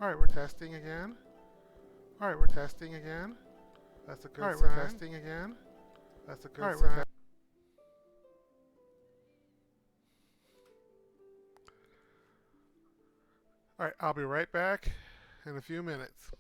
All right, we're testing again. All right, we're testing again. That's a good sign. All right, we're testing again. That's a good sign. All right, I'll be right back in a few minutes.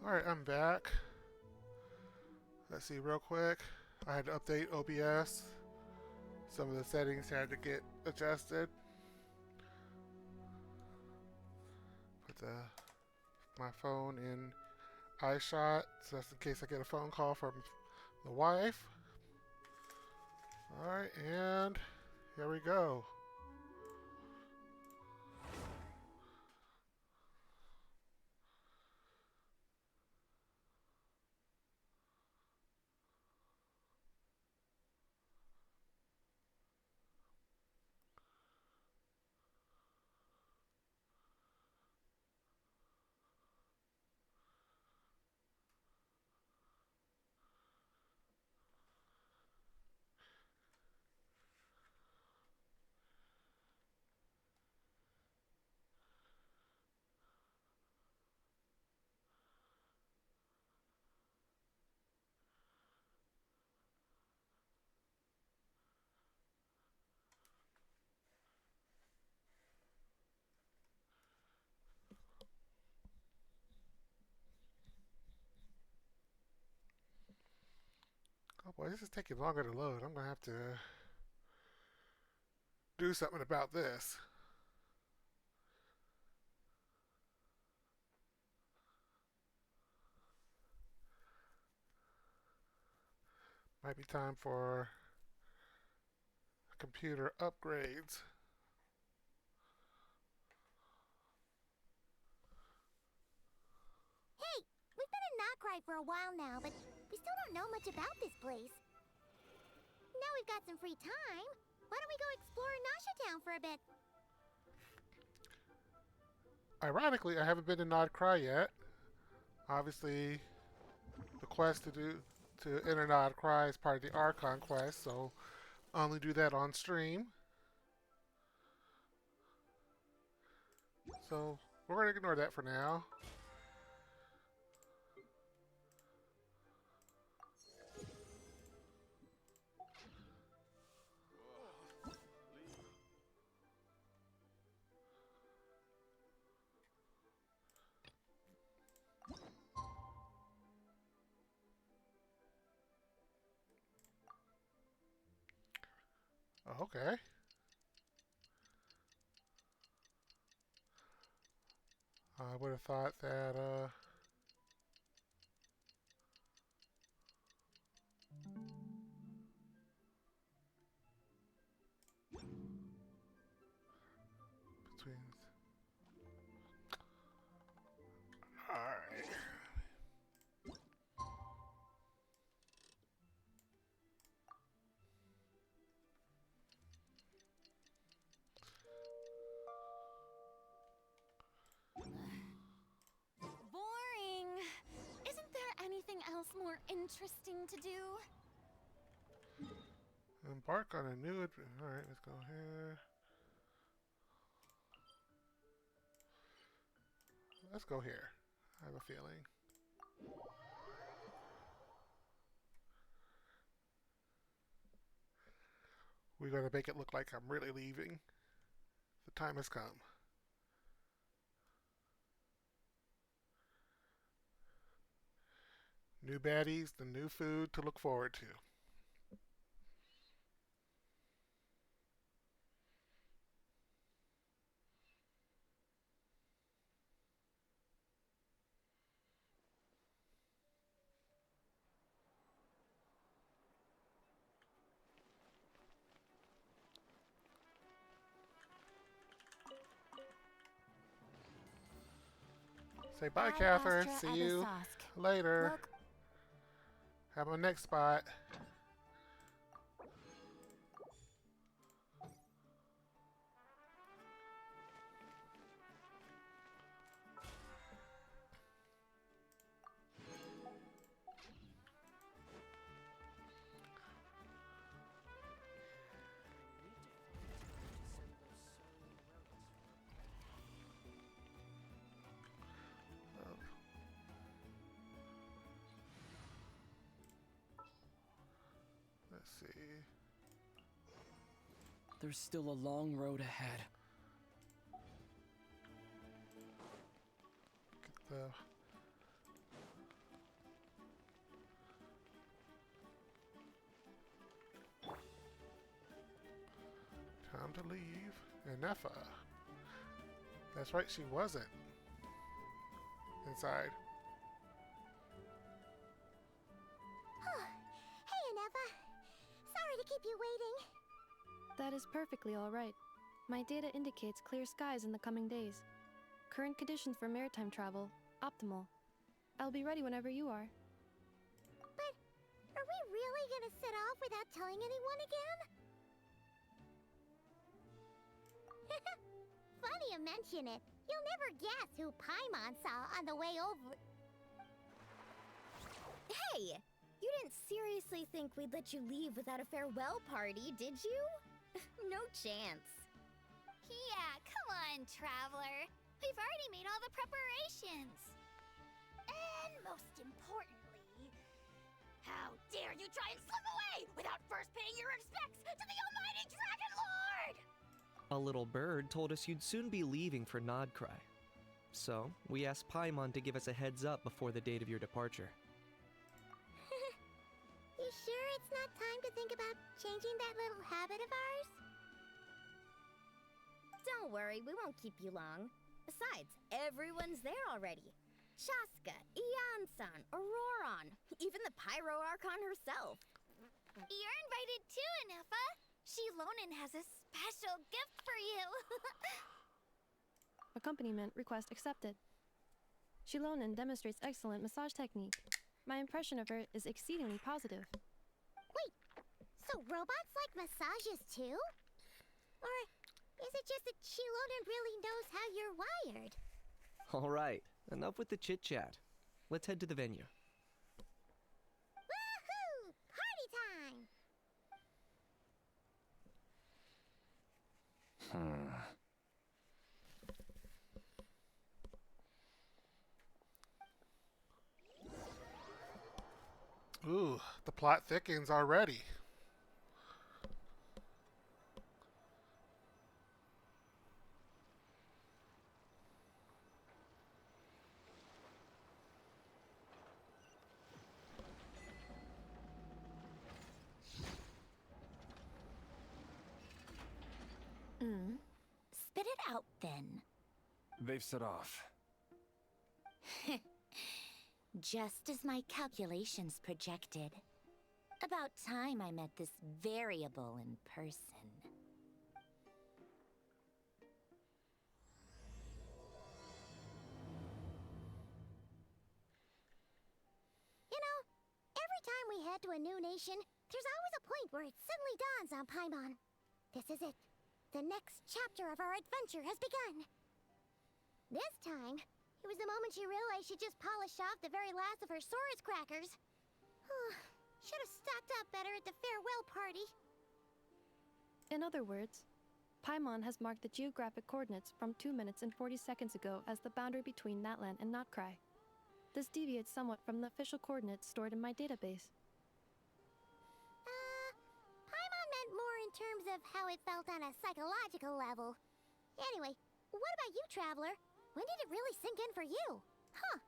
Alright, I'm back. Let's see real quick. I had to update OBS. Some of the settings had to get adjusted. Put my phone in iShot, so that's in case I get a phone call from the wife. Alright, and here we go. Oh boy, this is taking longer to load. I'm gonna have to do something about this. Might be time for computer upgrades. Hey, we've been in Krai for a while now, but we still don't know much about this place. Now we've got some free time. Why don't we go explore Nasha Town for a bit? Ironically, I haven't been to Nod Cry yet. Obviously, the quest to enter Nod Cry is part of the Archon quest, so I'll only do that on stream. So we're going to ignore that for now. Okay. I would have thought that, between... Alright. Boring. Isn't there anything else more interesting to do? Embark on a new adventure. Alright, let's go here. Let's go here. I have a feeling. We're going to make it look like I'm really leaving. The time has come. New baddies, the new food to look forward to. Say bye, Catherine. See you later. Look. Have my next spot. Let's see. There's still a long road ahead. Get the to leave. And Neffa. That's right, she wasn't inside. Hey, Anefa. Sorry to keep you waiting. That is perfectly all right. My data indicates clear skies in the coming days. Current conditions for maritime travel, optimal. I'll be ready whenever you are. But are we really gonna set off without telling anyone again? Funny you mention it. You'll never guess who Paimon saw on the way over. Hey! You didn't seriously think we'd let you leave without a farewell party, did you? No chance. Yeah, come on, Traveler. We've already made all the preparations. And most importantly, how dare you try and slip away without first paying your respects to the almighty Dragon Lord! A little bird told us you'd soon be leaving for Krai. So, we asked Paimon to give us a heads up before the date of your departure. You sure it's not time to think about changing that little habit of ours? Don't worry, we won't keep you long. Besides, everyone's there already. Shaska, Ian-san, Auroron, even the Pyro Archon herself. You're invited too, Anefa. Shilonen has a special gift for you. Accompaniment request accepted. Shilonen demonstrates excellent massage technique. My impression of her is exceedingly positive. Wait, so robots like massages too? Or is it just that Shilonen really knows how you're wired? Alright, enough with the chit-chat. Let's head to the venue. Woohoo! Party time! Ooh, the plot thickens already. Spit it out then. They've set off. Just as my calculations projected. About time I met this variable in person. You know, every time we head to a new nation, there's always a point where it suddenly dawns on Paimon. This is it. The next chapter of our adventure has begun. This time, it was the moment she realized she just polished off the very last of her Saurus crackers. Should have stocked up better at the farewell party. In other words, Paimon has marked the geographic coordinates from 2 minutes and 40 seconds ago as the boundary between Natlan and Krai. This deviates somewhat from the official coordinates stored in my database. Paimon meant more in terms of how it felt on a psychological level. Anyway, what about you, Traveler? When did it really sink in for you? Huh,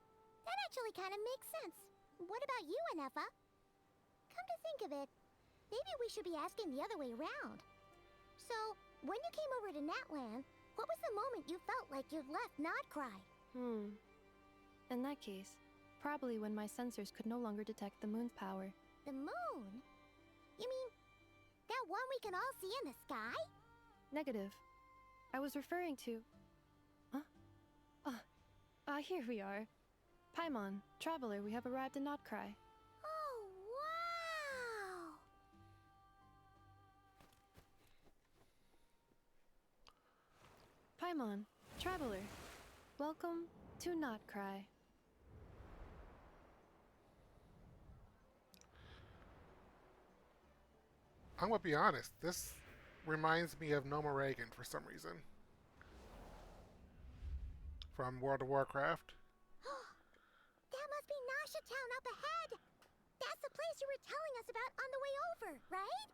that actually kind of makes sense. What about you, Anefa? Come to think of it, maybe we should be asking the other way around. So, when you came over to Natlan, what was the moment you felt like you'd left Krai? In that case, probably when my sensors could no longer detect the moon's power. The moon? You mean that one we can all see in the sky? Negative. I was referring to... here we are. Paimon, Traveler, we have arrived in Krai. Oh, wow! Paimon, Traveler, welcome to Krai. I'm gonna be honest, this reminds me of Noma Reagan for some reason. From World of Warcraft. That must be Nasha Town up ahead! That's the place you were telling us about on the way over, right?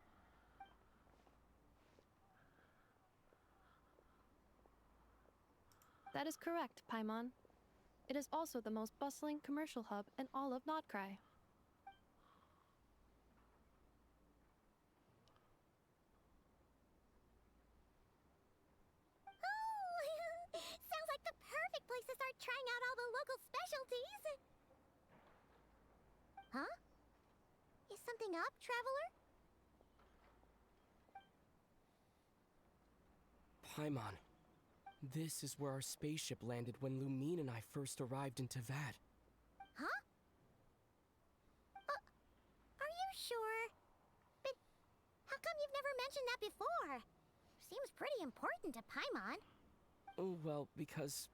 That is correct, Paimon. It is also the most bustling commercial hub in all of Krai. start trying out all the local specialties. Huh? Is something up, traveler? Paimon, this is where our spaceship landed when Lumine and I first arrived in Teyvat. Huh? Are you sure? But how come you've never mentioned that before? Seems pretty important to Paimon. Oh, well, because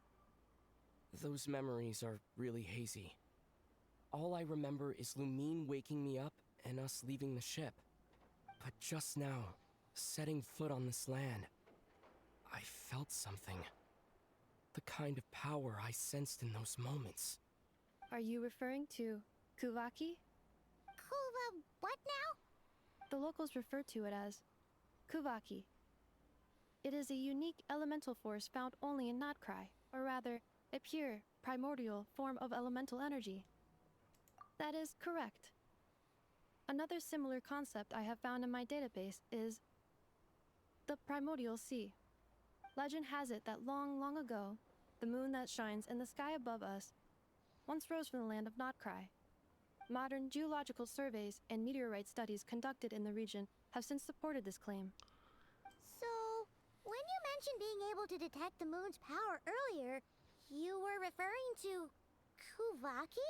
those memories are really hazy. All I remember is Lumine waking me up and us leaving the ship. But just now, setting foot on this land, I felt something. The kind of power I sensed in those moments. Are you referring to Kuvaki? Kuva, what now? The locals refer to it as Kuvaki. It is a unique elemental force found only in Krai, or rather, a pure, primordial form of elemental energy. That is correct. Another similar concept I have found in my database is the primordial sea. Legend has it that long, long ago, the moon that shines in the sky above us once rose from the land of Krai. Modern geological surveys and meteorite studies conducted in the region have since supported this claim. So, when you mentioned being able to detect the moon's power earlier, you were referring to Kuvaki?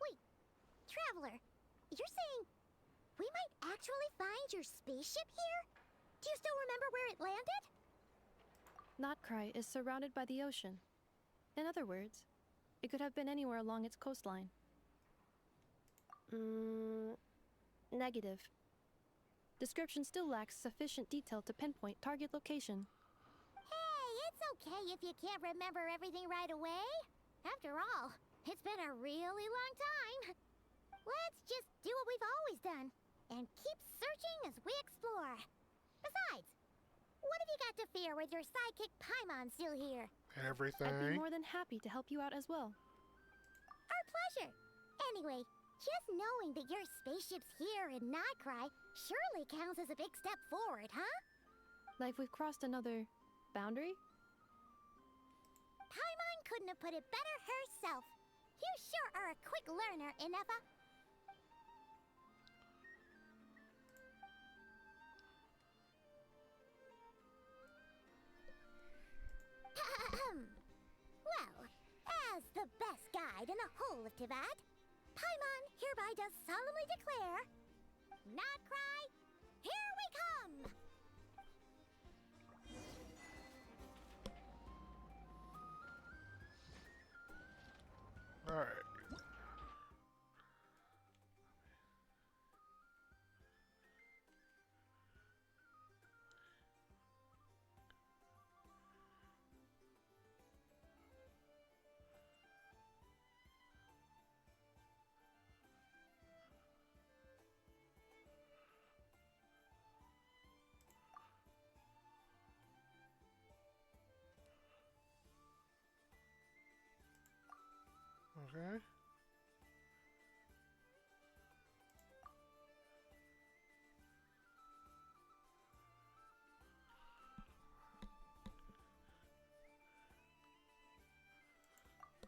Wait, traveler, you're saying we might actually find your spaceship here? Do you still remember where it landed? Krai is surrounded by the ocean. In other words, it could have been anywhere along its coastline. Negative. Description still lacks sufficient detail to pinpoint target location. Hey, it's okay if you can't remember everything right away. After all, it's been a really long time. Let's just do what we've always done and keep searching as we explore. Besides, what have you got to fear with your sidekick Paimon still here? Everything. I'd be more than happy to help you out as well. Our pleasure. Anyway, just knowing that your spaceship's here in Krai surely counts as a big step forward, huh? Like we've crossed another boundary? Paimon couldn't have put it better herself. You sure are a quick learner, Inefa. Well, as the best guide in the whole of Teyvat, Paimon hereby does solemnly declare, Krai, here we come! All right. Okay.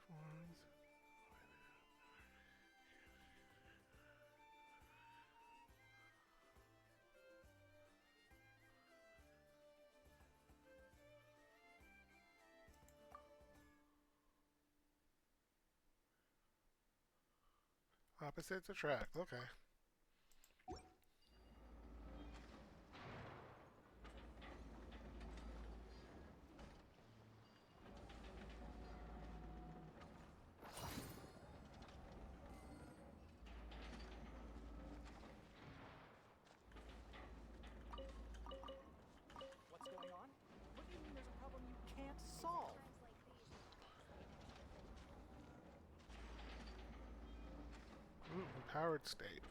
Forms. Opposites attract. Okay. What's going on? What do you mean there's a problem you can't solve? Ooh, empowered state.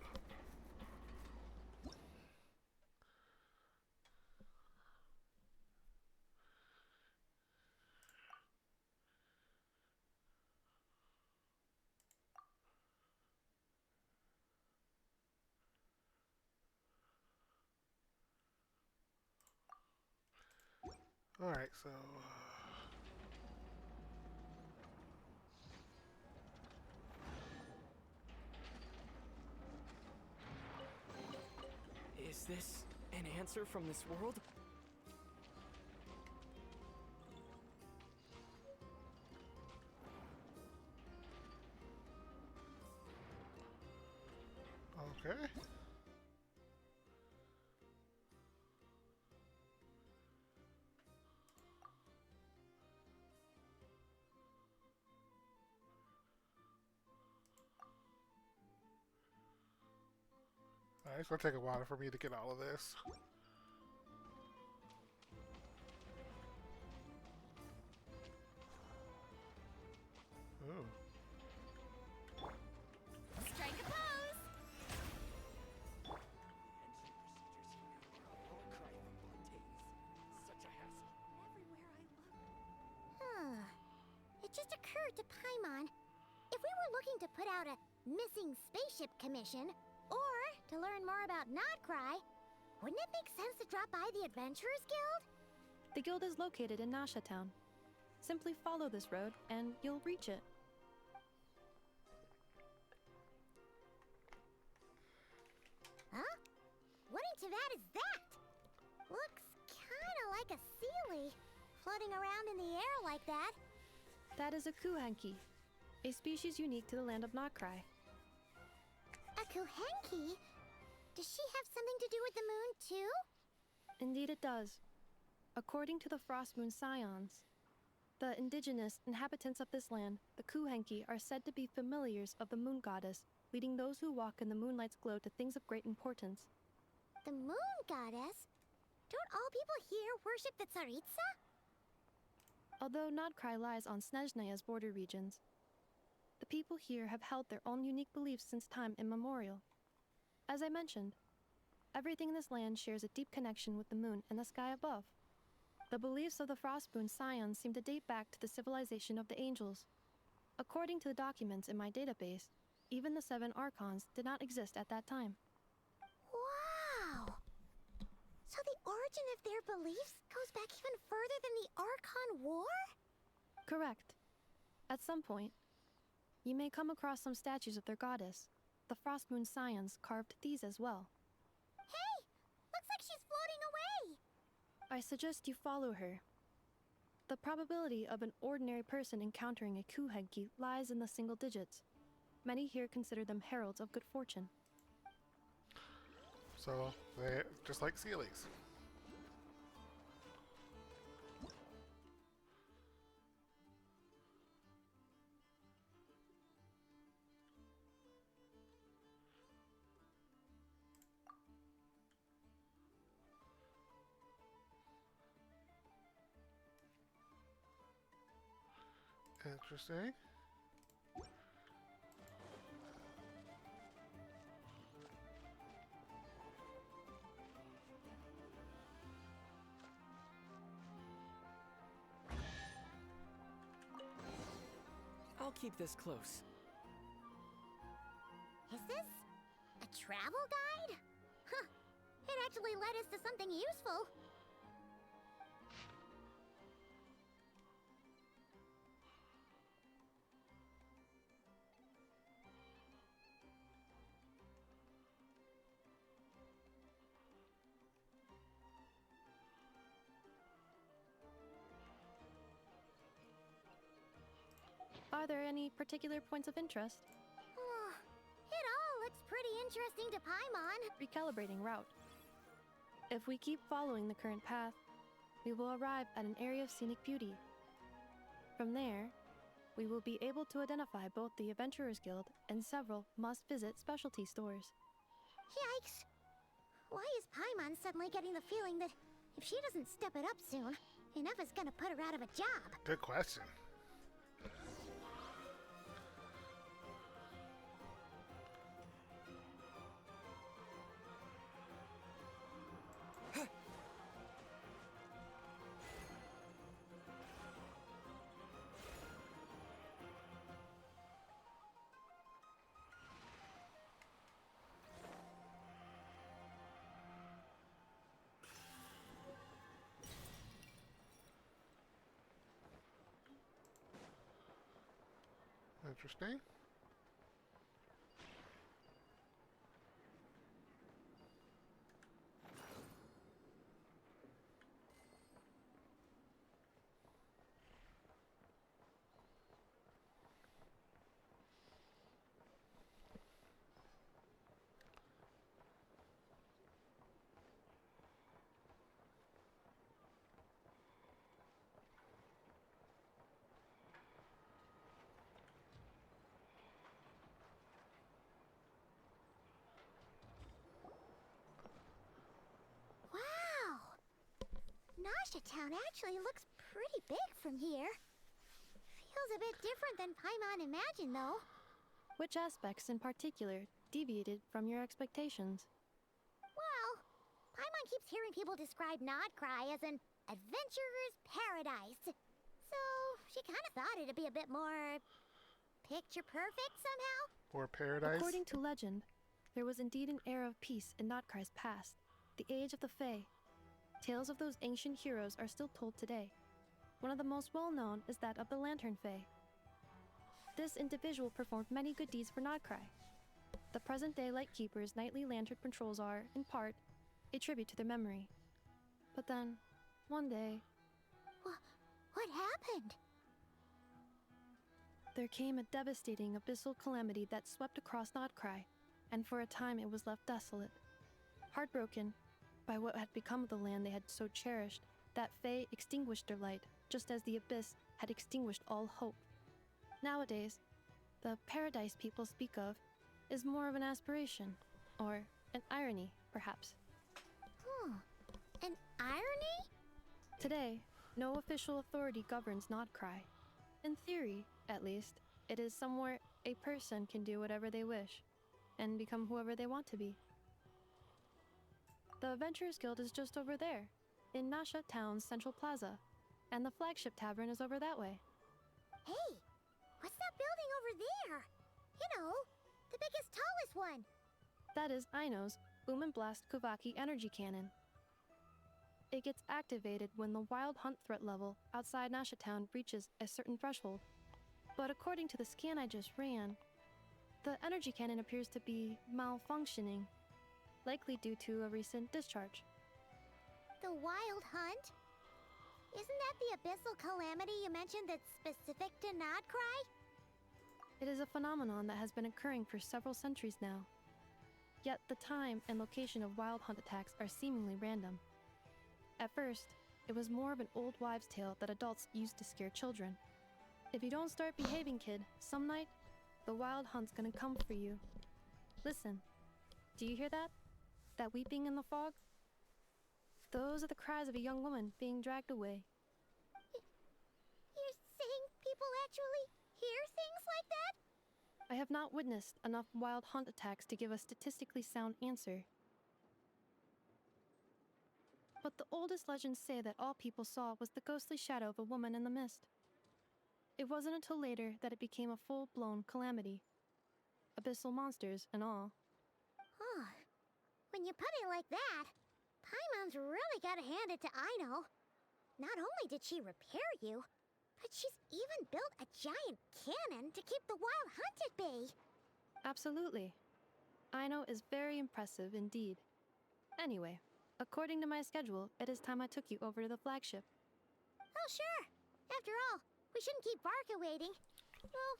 Alright, so. Is this an answer from this world? Okay. Alright, it's gonna take a while for me to get all of this. Ooh. Strike a pose! Huh. It just occurred to Paimon. If we were looking to put out a missing spaceship commission, or to learn more about Nodcry, wouldn't it make sense to drop by the Adventurers Guild? The guild is located in Nasha Town. Simply follow this road and you'll reach it. Huh? What into that is that? Looks kinda like a Sealy, floating around in the air like that. That is a kuhenki, a species unique to the land of Nodcry. A Kuhenki? Does she have something to do with the moon, too? Indeed it does. According to the Frost Moon Scions, the indigenous inhabitants of this land, the kuhenki, are said to be familiars of the moon goddess, leading those who walk in the moonlight's glow to things of great importance. The moon goddess? Don't all people here worship the Tsaritsa? Although Nodcry lies on Snezhnaya's border regions, the people here have held their own unique beliefs since time immemorial. As I mentioned, everything in this land shares a deep connection with the moon and the sky above. The beliefs of the Frostmoon Scions seem to date back to the civilization of the angels. According to the documents in my database, even the 7 Archons did not exist at that time. Wow! So the origin of their beliefs goes back even further than the Archon War? Correct. At some point, you may come across some statues of their goddess. The Frostmoon Scions carved these as well. Hey! Looks like she's floating away! I suggest you follow her. The probability of an ordinary person encountering a kuhenki lies in the single digits. Many here consider them heralds of good fortune. So, they're just like Sealies. Interesting. I'll keep this close. Is this a travel guide? Huh. It actually led us to something useful. Are there any particular points of interest? It all looks pretty interesting to Paimon. Recalibrating route. If we keep following the current path, we will arrive at an area of scenic beauty. From there, we will be able to identify both the Adventurers Guild and several must-visit specialty stores. Yikes! Why is Paimon suddenly getting the feeling that if she doesn't step it up soon, enough is gonna put her out of a job? Good question. Interesting. Wow! Nasha Town actually looks pretty big from here. Feels a bit different than Paimon imagined, though. Which aspects in particular deviated from your expectations? Well, Paimon keeps hearing people describe Nodcry as an adventurer's paradise. So, she kind of thought it'd be a bit more picture perfect somehow. Or paradise. According to legend, there was indeed an era of peace in Notcry's past, the age of the Fae. Tales of those ancient heroes are still told today. One of the most well-known is that of the Lantern Fae. This individual performed many good deeds for Nodcry. The present-day Lightkeeper's nightly lantern patrols are, in part, a tribute to their memory. But then, one day, What happened? there came a devastating abyssal calamity that swept across Nodcry, and for a time it was left desolate. Heartbroken by what had become of the land they had so cherished, that Fae extinguished their light, just as the abyss had extinguished all hope. Nowadays, the paradise people speak of is more of an aspiration, or an irony, perhaps. An irony? Today, no official authority governs Nodcry. In theory, at least, it is somewhere a person can do whatever they wish, and become whoever they want to be. The Adventurers Guild is just over there, in Nasha Town's Central Plaza, and the flagship tavern is over that way. Hey, what's that building over there? You know, the biggest, tallest one. That is Aino's Blast Kuvaki energy cannon. It gets activated when the wild hunt threat level outside Nasha Town reaches a certain threshold. But according to the scan I just ran, the energy cannon appears to be malfunctioning, likely due to a recent discharge. The Wild Hunt? Isn't that the abyssal calamity you mentioned that's specific to Nodcry? It is a phenomenon that has been occurring for several centuries now. Yet the time and location of wild hunt attacks are seemingly random. At first, it was more of an old wives' tale that adults used to scare children. If you don't start behaving, kid, some night, the wild hunt's gonna come for you. Listen, do you hear that? That weeping in the fog? Those are the cries of a young woman being dragged away. You're saying people actually hear things like that? I have not witnessed enough wild hunt attacks to give a statistically sound answer. But the oldest legends say that all people saw was the ghostly shadow of a woman in the mist. It wasn't until later that it became a full-blown calamity. Abyssal monsters and all. Oh, when you put it like that, Paimon's really gotta hand it to Aino. Not only did she repair you, but she's even built a giant cannon to keep the wild hunt at bay. Absolutely. Aino is very impressive indeed. Anyway, according to my schedule, it is time I took you over to the flagship. Oh, sure. After all, we shouldn't keep Barca waiting. Well,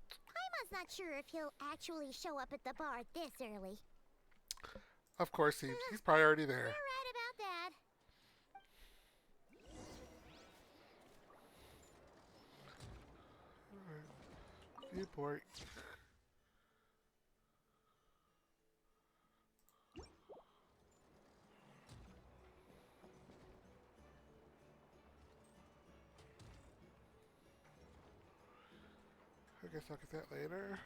Paimon's not sure if he'll actually show up at the bar this early. Of course, he's probably already there. You're right about that. Viewport. I guess I'll get that later.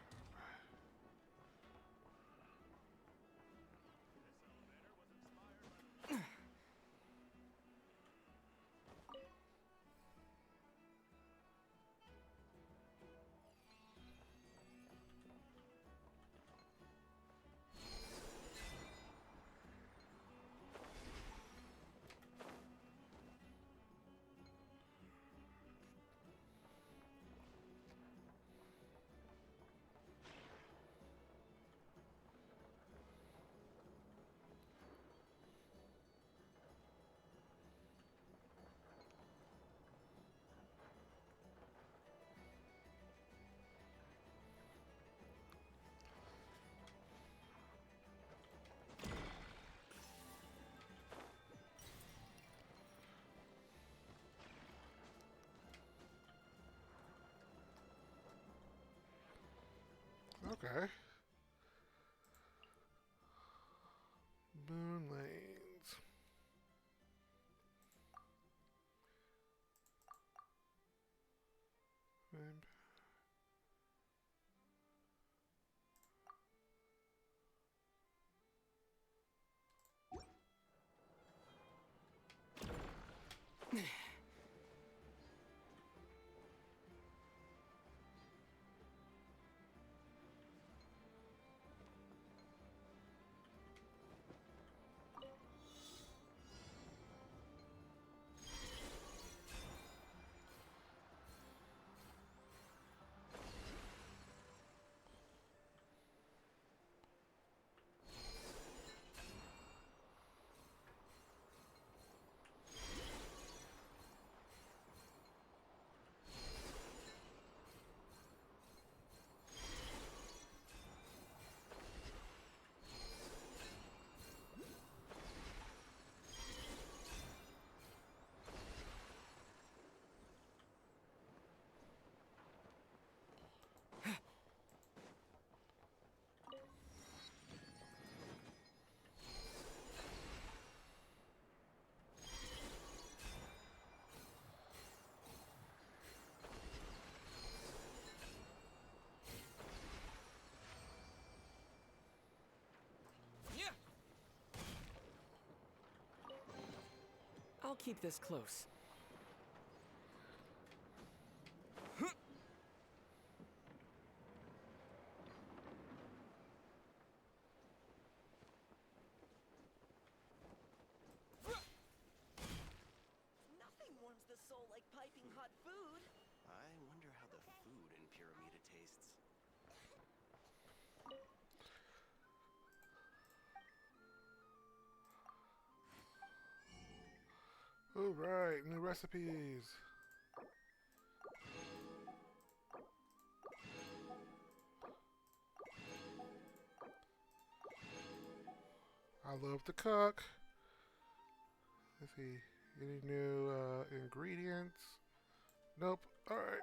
Okay. Moon lanes. I'll keep this close. Nothing warms the soul like piping hot food. I wonder how the food in Pyramida tastes. Alright, new recipes. I love to cook. Let's see, any new ingredients? Nope. Alright.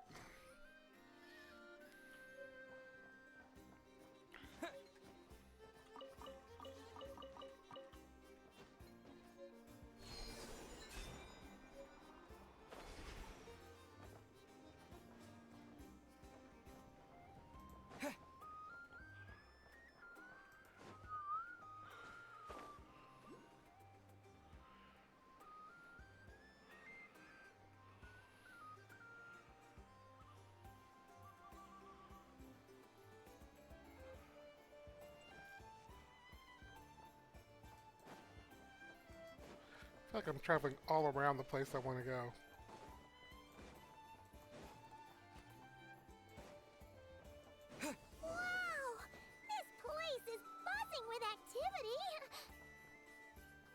I feel like I'm traveling all around the place I want to go. Wow! This place is buzzing with activity!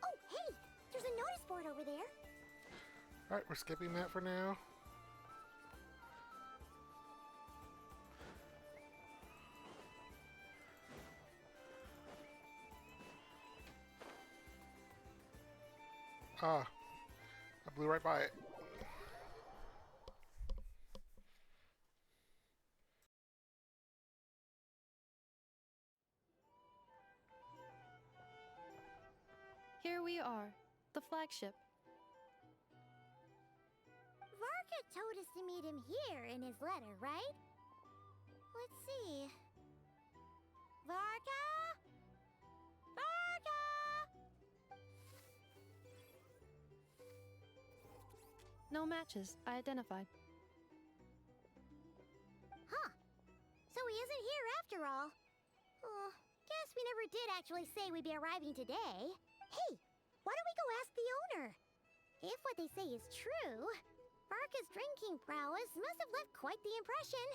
Oh, hey! There's a notice board over there. Alright, we're skipping that for now. Ah, I blew right by it. Here we are, the flagship. Varka told us to meet him here in his letter, right? Let's see. Varka? Varka! No matches, I identified. Huh. So he isn't here after all. Oh, guess we never did actually say we'd be arriving today. Hey, why don't we go ask the owner? If what they say is true, Varka's drinking prowess must have left quite the impression.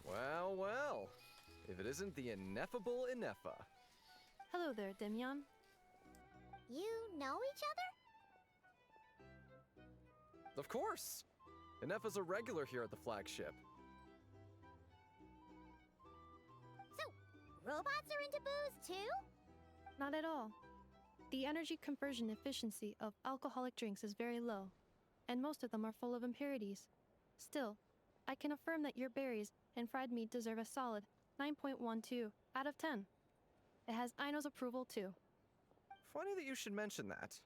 Well, well. If it isn't the ineffable Ineffa. Hello there, Demyon. You know each other? Of course! Inefa's a regular here at the flagship. So, robots are into booze too? Not at all. The energy conversion efficiency of alcoholic drinks is very low, and most of them are full of impurities. Still, I can affirm that your berries and fried meat deserve a solid 9.12 out of 10. It has Aino's approval too. Funny that you should mention that.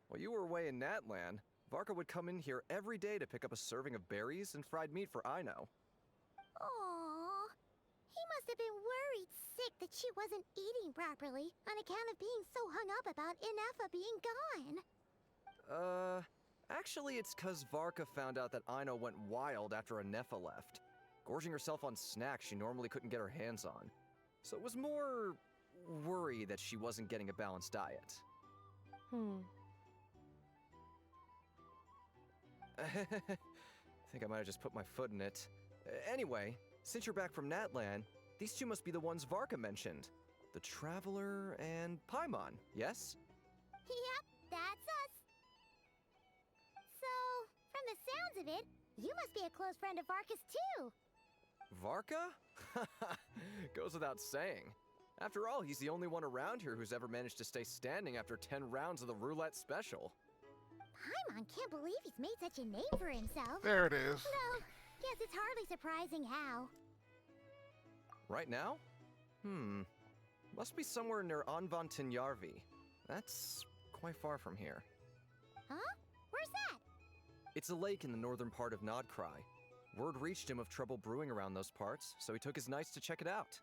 While you were away in Natlan, Varka would come in here every day to pick up a serving of berries and fried meat for Aino. Aww. He must have been worried sick that she wasn't eating properly on account of being so hung up about Inefa being gone. Actually it's 'cause Varka found out that Aino went wild after Inefa left, gorging herself on snacks she normally couldn't get her hands on. So it was more worry that she wasn't getting a balanced diet. I think I might have just put my foot in it. Anyway, since you're back from Natlan, these two must be the ones Varka mentioned. The Traveler and Paimon, yes? Yep, that's us. So, from the sounds of it, you must be a close friend of Varka's too. Varka? Goes without saying. After all, he's the only one around here who's ever managed to stay standing after 10 rounds of the roulette special. Paimon can't believe he's made such a name for himself. There it is. Though, yes, it's hardly surprising how. Right now? Must be somewhere near Anvantinyarvi. That's quite far from here. Huh? Where's that? It's a lake in the northern part of Krai. Word reached him of trouble brewing around those parts, so he took his knights to check it out.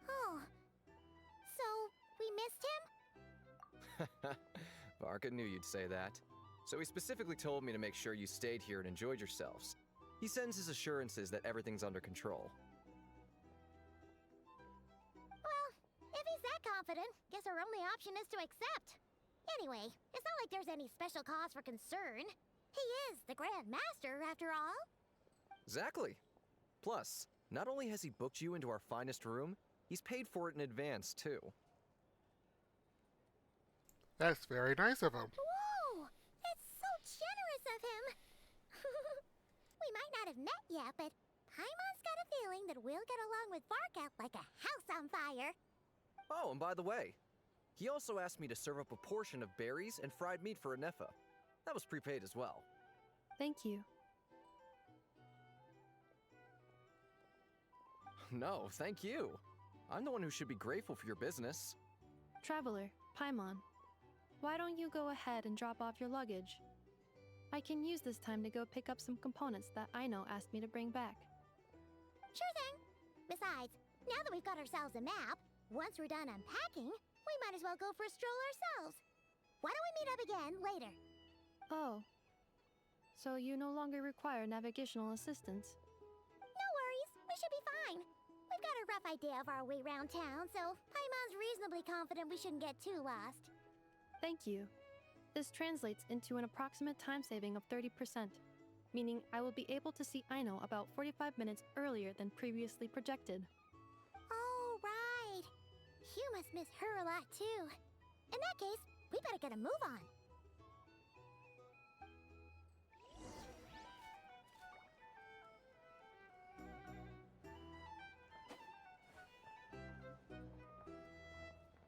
Oh. So, we missed him? Varka knew you'd say that. So he specifically told me to make sure you stayed here and enjoyed yourselves. He sends his assurances that everything's under control. Well, if he's that confident, guess our only option is to accept. Anyway, it's not like there's any special cause for concern. He is the Grand Master, after all. Exactly. Plus, not only has he booked you into our finest room, he's paid for it in advance, too. That's very nice of him. Whoa! That's so generous of him! We might not have met yet, but Paimon's got a feeling that we'll get along with Varka like a house on fire. Oh, and by the way, he also asked me to serve up a portion of berries and fried meat for Inefa. That was prepaid as well. Thank you. No, thank you. I'm the one who should be grateful for your business. Traveler, Paimon, why don't you go ahead and drop off your luggage? I can use this time to go pick up some components that Aino asked me to bring back. Sure thing. Besides, now that we've got ourselves a map, once we're done unpacking, we might as well go for a stroll ourselves. Why don't we meet up again later? Oh. So you no longer require navigational assistance? No worries, we should be fine. We've got a rough idea of our way around town, so Paimon's reasonably confident we shouldn't get too lost. Thank you. This translates into an approximate time saving of 30%, meaning I will be able to see Aino about 45 minutes earlier than previously projected. Oh, right. You must miss her a lot, too. In that case, we better get a move on.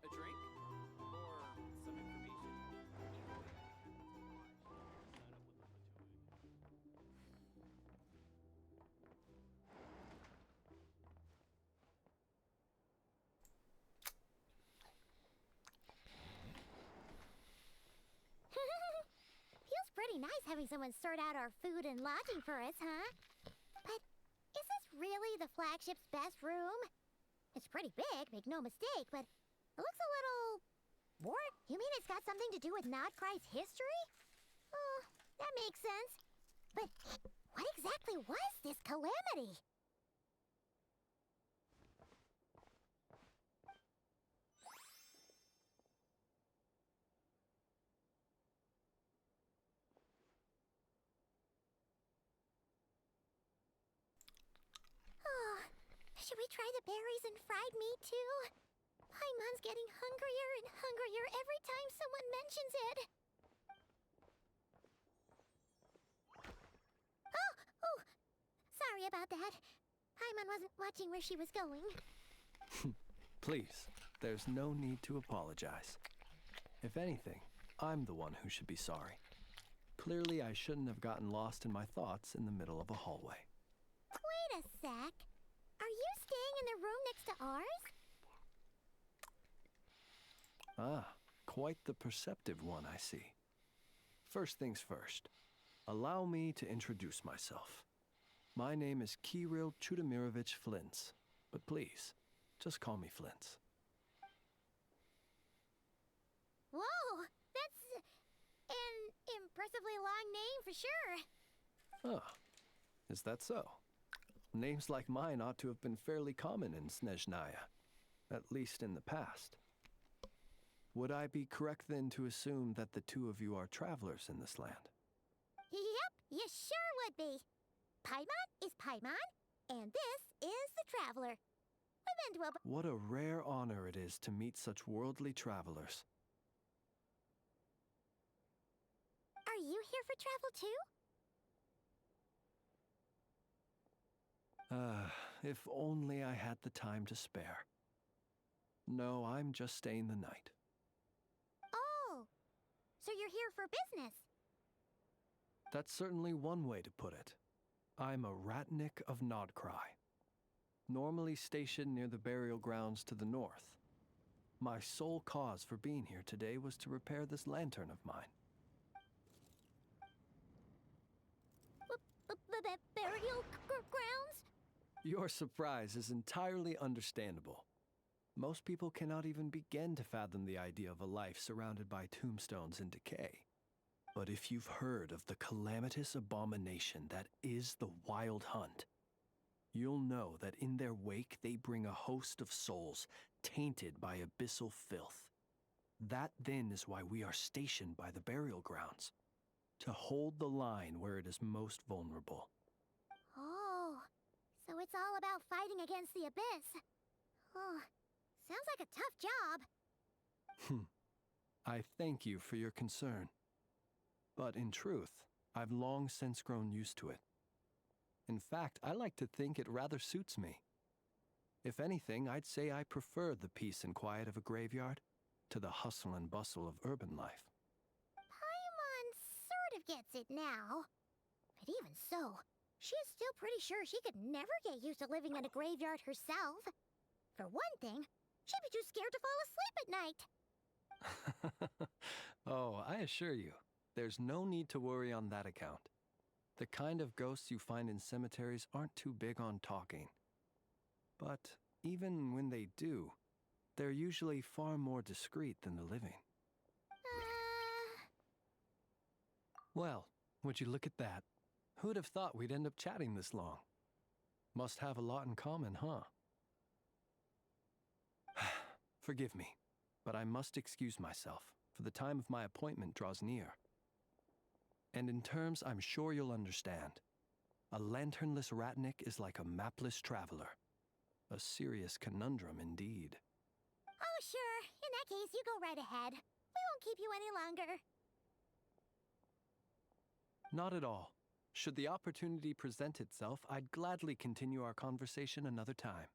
A drink? Or some information? Feels pretty nice having someone sort out our food and lodging for us, huh? But is this really the flagship's best room? It's pretty big, make no mistake, but it looks a little... bored? You mean it's got something to do with Krai's history? Oh, that makes sense. But what exactly was this calamity? Oh, should we try the berries and fried meat too? Paimon's getting hungrier and hungrier every time someone mentions it. Sorry about that. Paimon wasn't watching where she was going. Please, there's no need to apologize. If anything, I'm the one who should be sorry. Clearly, I shouldn't have gotten lost in my thoughts in the middle of a hallway. Wait a sec. Are you staying in the room next to ours? Ah, quite the perceptive one, I see. First things first, allow me to introduce myself. My name is Kirill Chudamirovich Flintz, but please, just call me Flintz. Whoa, that's an impressively long name for sure. Oh, is that so? Names like mine ought to have been fairly common in Snezhnaya, at least in the past. Would I be correct then to assume that the two of you are travelers in this land? Yep, you sure would be. Paimon is Paimon, and this is the Traveler. We've been to a... What a rare honor it is to meet such worldly travelers. Are you here for travel too? If only I had the time to spare. No, I'm just staying the night. Oh, so you're here for business. That's certainly one way to put it. I'm a Ratnik of Nodkrai, normally stationed near the burial grounds to the north. My sole cause for being here today was to repair this lantern of mine. Burial grounds? Your surprise is entirely understandable. Most people cannot even begin to fathom the idea of a life surrounded by tombstones and decay. But if you've heard of the calamitous abomination that is the Wild Hunt, you'll know that in their wake they bring a host of souls tainted by abyssal filth. That then is why we are stationed by the burial grounds, to hold the line where it is most vulnerable. Oh, so it's all about fighting against the abyss. Oh, sounds like a tough job. I thank you for your concern. But in truth, I've long since grown used to it. In fact, I like to think it rather suits me. If anything, I'd say I prefer the peace and quiet of a graveyard to the hustle and bustle of urban life. Paimon sort of gets it now. But even so, she is still pretty sure she could never get used to living in a graveyard herself. For one thing, she'd be too scared to fall asleep at night. Oh, I assure you, there's no need to worry on that account. The kind of ghosts you find in cemeteries aren't too big on talking. But even when they do, they're usually far more discreet than the living. Well, would you look at that? Who'd have thought we'd end up chatting this long? Must have a lot in common, huh? Forgive me, but I must excuse myself, for the time of my appointment draws near. And in terms I'm sure you'll understand, a lanternless Ratnik is like a mapless traveler. A serious conundrum indeed. Oh, sure. In that case, you go right ahead. We won't keep you any longer. Not at all. Should the opportunity present itself, I'd gladly continue our conversation another time.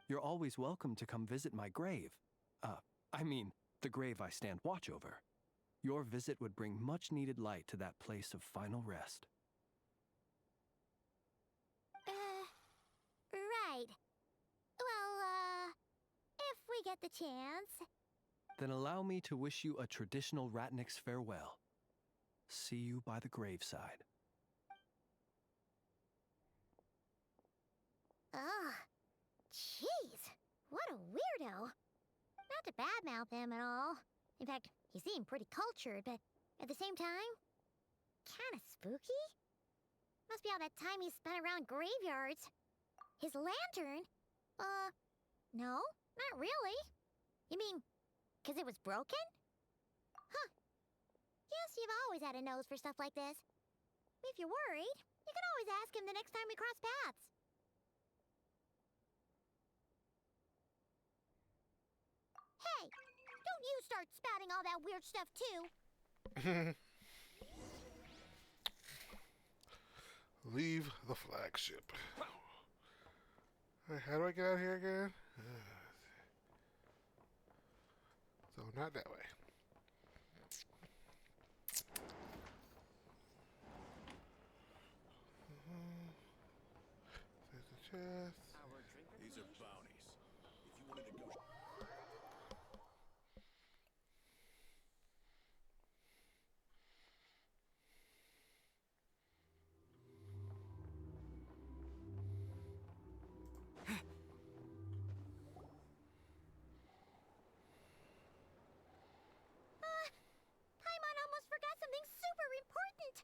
You're always welcome to come visit my grave. I mean, the grave I stand watch over. Your visit would bring much-needed light to that place of final rest. Right. Well, if we get the chance. Then allow me to wish you a traditional Ratnik's farewell. See you by the graveside. Ugh. Jeez. What a weirdo. Not to badmouth him at all. In fact, he seemed pretty cultured, but at the same time, kinda spooky? Must be all that time he spent around graveyards. His lantern? No, not really. You mean, 'cause it was broken? Huh. Guess you've always had a nose for stuff like this. If you're worried, you can always ask him the next time we cross paths. Hey, don't you start spouting all that weird stuff too. Leave the flagship. Alright, how do I get out of here again? So, not that way. There's the chest. These are bounties. If you want to negotiate. Paimon almost forgot something super important.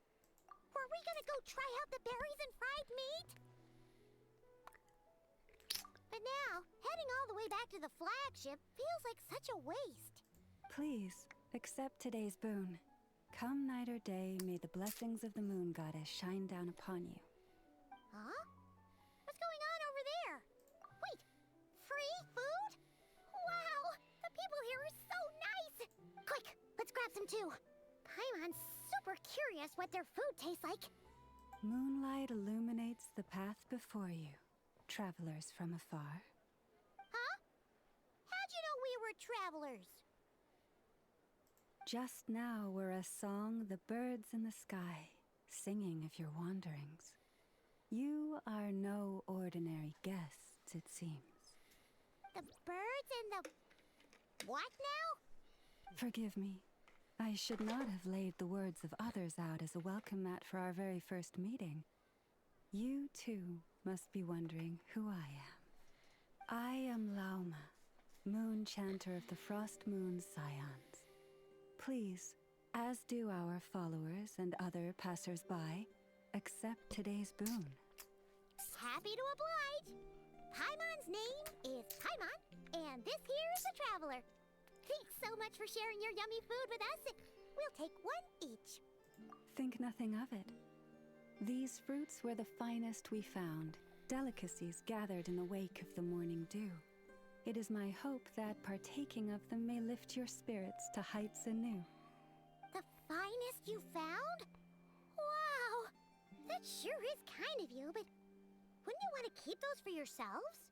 Were we gonna go try out the berries and fried meat? But now, heading all the way back to the flagship feels like such a waste. Please, accept today's boon. Come night or day, may the blessings of the moon goddess shine down upon you. Huh? What's going on over there? Wait, free food? Wow, the people here are so nice! Quick, let's grab some too. Paimon's super curious what their food tastes like. Moonlight illuminates the path before you, travelers from afar. Huh? How'd you know we were travelers? Just now were a song the birds in the sky, singing of your wanderings. You are no ordinary guests, it seems. The birds and the... what now? Forgive me. I should not have laid the words of others out as a welcome mat for our very first meeting. You, too, must be wondering who I am. I am Lauma, moon chanter of the Frost Moon Scions. Please, as do our followers and other passers-by, accept today's boon. Happy to oblige. Paimon's name is Paimon, and this here is a traveler. Thanks so much for sharing your yummy food with us. We'll take one each. Think nothing of it. These fruits were the finest we found, delicacies gathered in the wake of the morning dew. It is my hope that partaking of them may lift your spirits to heights anew. The finest you found? Wow! That sure is kind of you, but wouldn't you want to keep those for yourselves?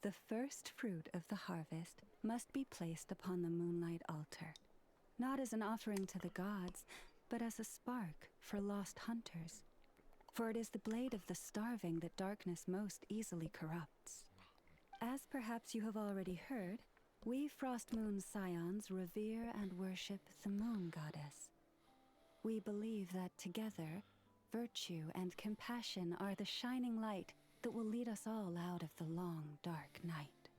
The first fruit of the harvest must be placed upon the moonlight altar, not as an offering to the gods, but as a spark for lost hunters. For it is the blade of the starving that darkness most easily corrupts. As perhaps you have already heard, we Frost Moon Scions revere and worship the moon goddess. We believe that together, virtue and compassion are the shining light that will lead us all out of the long, dark night.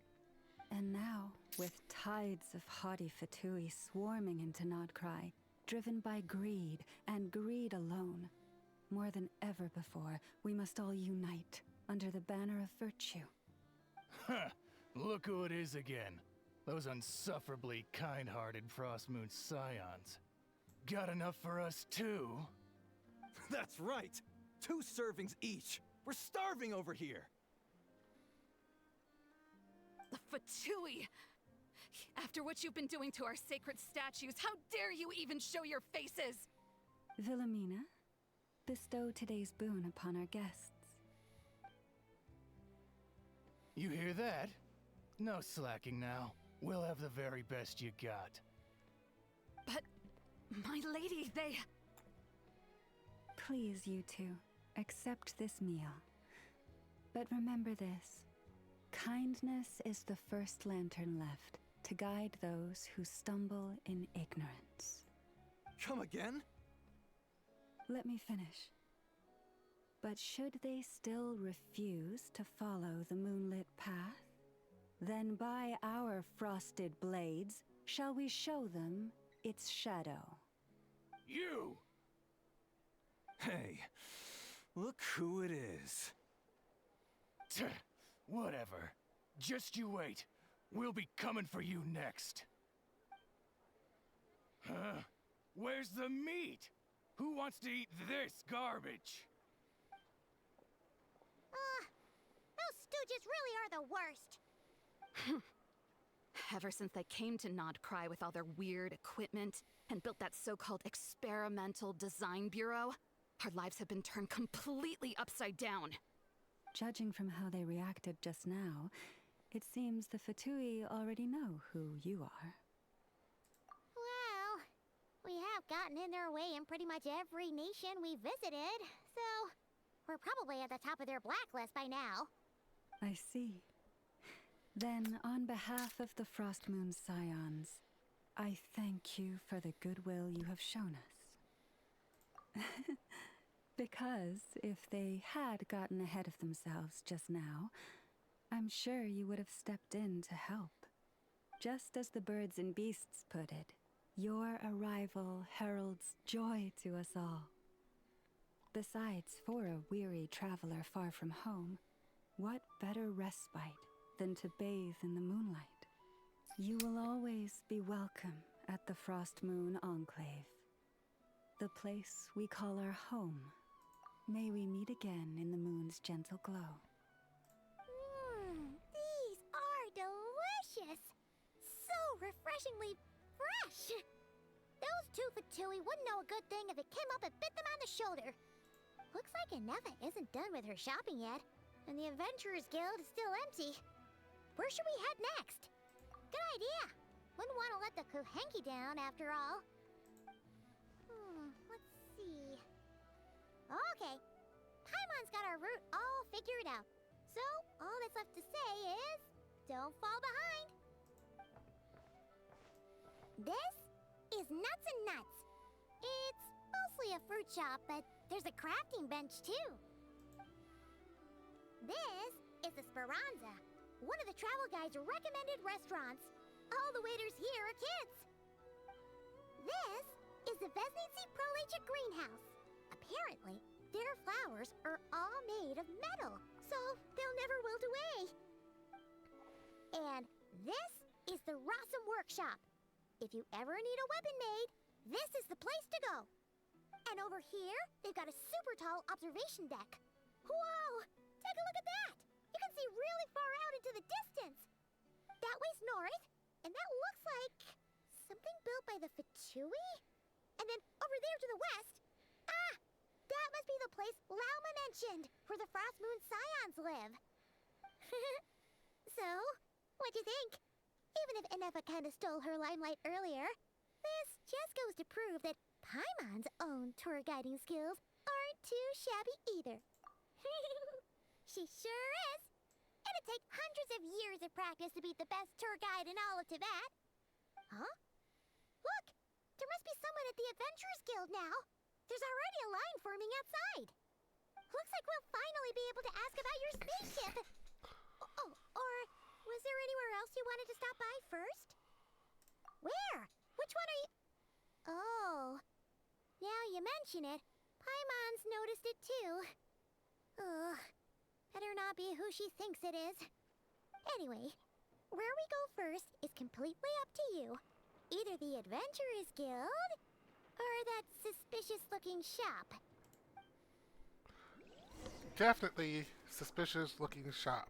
And now, with tides of haughty Fatui swarming into Nodkrai, driven by greed and greed alone, more than ever before, we must all unite under the banner of virtue. Huh! Look who it is again. Those unsufferably kind-hearted Frost Moon Scions. Got enough for us too? That's right! 2 servings each! We're starving over here! The Fatui! After what you've been doing to our sacred statues, how dare you even show your faces! Wilhelmina, bestow today's boon upon our guests. You hear that? No slacking now. We'll have the very best you got. But, my lady, they... Please, you two, accept this meal. But remember this. Kindness is the first lantern left to guide those who stumble in ignorance. Come again? Let me finish. But should they still refuse to follow the moonlit path, then by our frosted blades shall we show them its shadow. You! Hey, look who it is. Whatever. Just you wait. We'll be coming for you next. Huh? Where's the meat? Who wants to eat this garbage? Those stooges really are the worst. Ever since they came to Nodkrai with all their weird equipment and built that so-called experimental design bureau, Our lives have been turned completely upside down. Judging from how they reacted just now, it seems the Fatui already know who you are. Well, we have gotten in their way in pretty much every nation we visited, so we're probably at the top of their blacklist by now. I see. Then, on behalf of the Frost Moon Scions, I thank you for the goodwill you have shown us. Because if they had gotten ahead of themselves just now, I'm sure you would have stepped in to help. Just as the birds and beasts put it, your arrival heralds joy to us all. Besides, for a weary traveler far from home, what better respite than to bathe in the moonlight? You will always be welcome at the Frost Moon Enclave, the place we call our home. May we meet again in the moon's gentle glow. These are delicious! So refreshingly fresh! Those two Fatui wouldn't know a good thing if it came up and bit them on the shoulder. Looks like Inefa isn't done with her shopping yet, and the Adventurers Guild is still empty. Where should we head next? Good idea! Wouldn't want to let the Kuhenki down, after all. Let's see... Okay, Paimon's got our route all figured out. So, all that's left to say is, don't fall behind. This is Nuts and Nuts. It's mostly a fruit shop, but there's a crafting bench too. This is the Speranza, one of the travel guide's recommended restaurants. All the waiters here are kids. This is the Vesnici Prolecha greenhouse. Apparently, their flowers are all made of metal, so they'll never wilt away. And this is the Rossum Workshop. If you ever need a weapon made, this is the place to go. And over here, they've got a super tall observation deck. Whoa! Take a look at that! You can see really far out into the distance. That way's north, and that looks like something built by the Fatui? And then over there to the west, that must be the place Lauma mentioned, where the Frost Moon Scions live. So, what'd you think? Even if Inefa kinda stole her limelight earlier, this just goes to prove that Paimon's own tour guiding skills aren't too shabby either. She sure is. It'd take hundreds of years of practice to beat the best tour guide in all of Tibet. Huh? Look! There must be someone at the Adventurers Guild now. There's already a line forming outside. Looks like we'll finally be able to ask about your spaceship. Oh, or was there anywhere else you wanted to stop by first? Where? Which one are you... Oh. Now you mention it, Paimon's noticed it too. Ugh. Better not be who she thinks it is. Anyway, where we go first is completely up to you. Either the Adventurers Guild, or that suspicious-looking shop. Definitely suspicious-looking shop.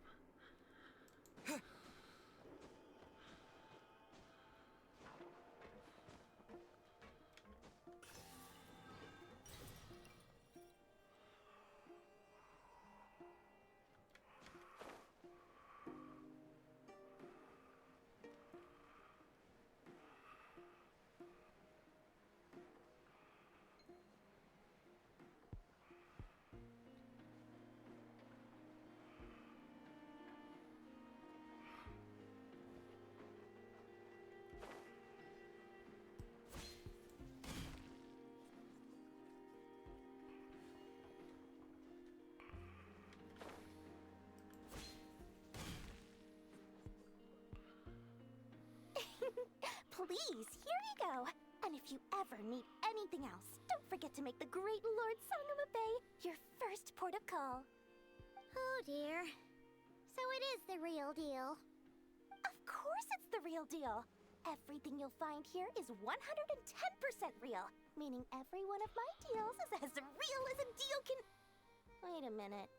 Please, here you go. And if you ever need anything else, don't forget to make the great Lord Sangama Bay your first port of call. Oh dear. So it is the real deal. Of course it's the real deal. Everything you'll find here is 110% real, meaning every one of my deals is as real as a deal can... Wait a minute.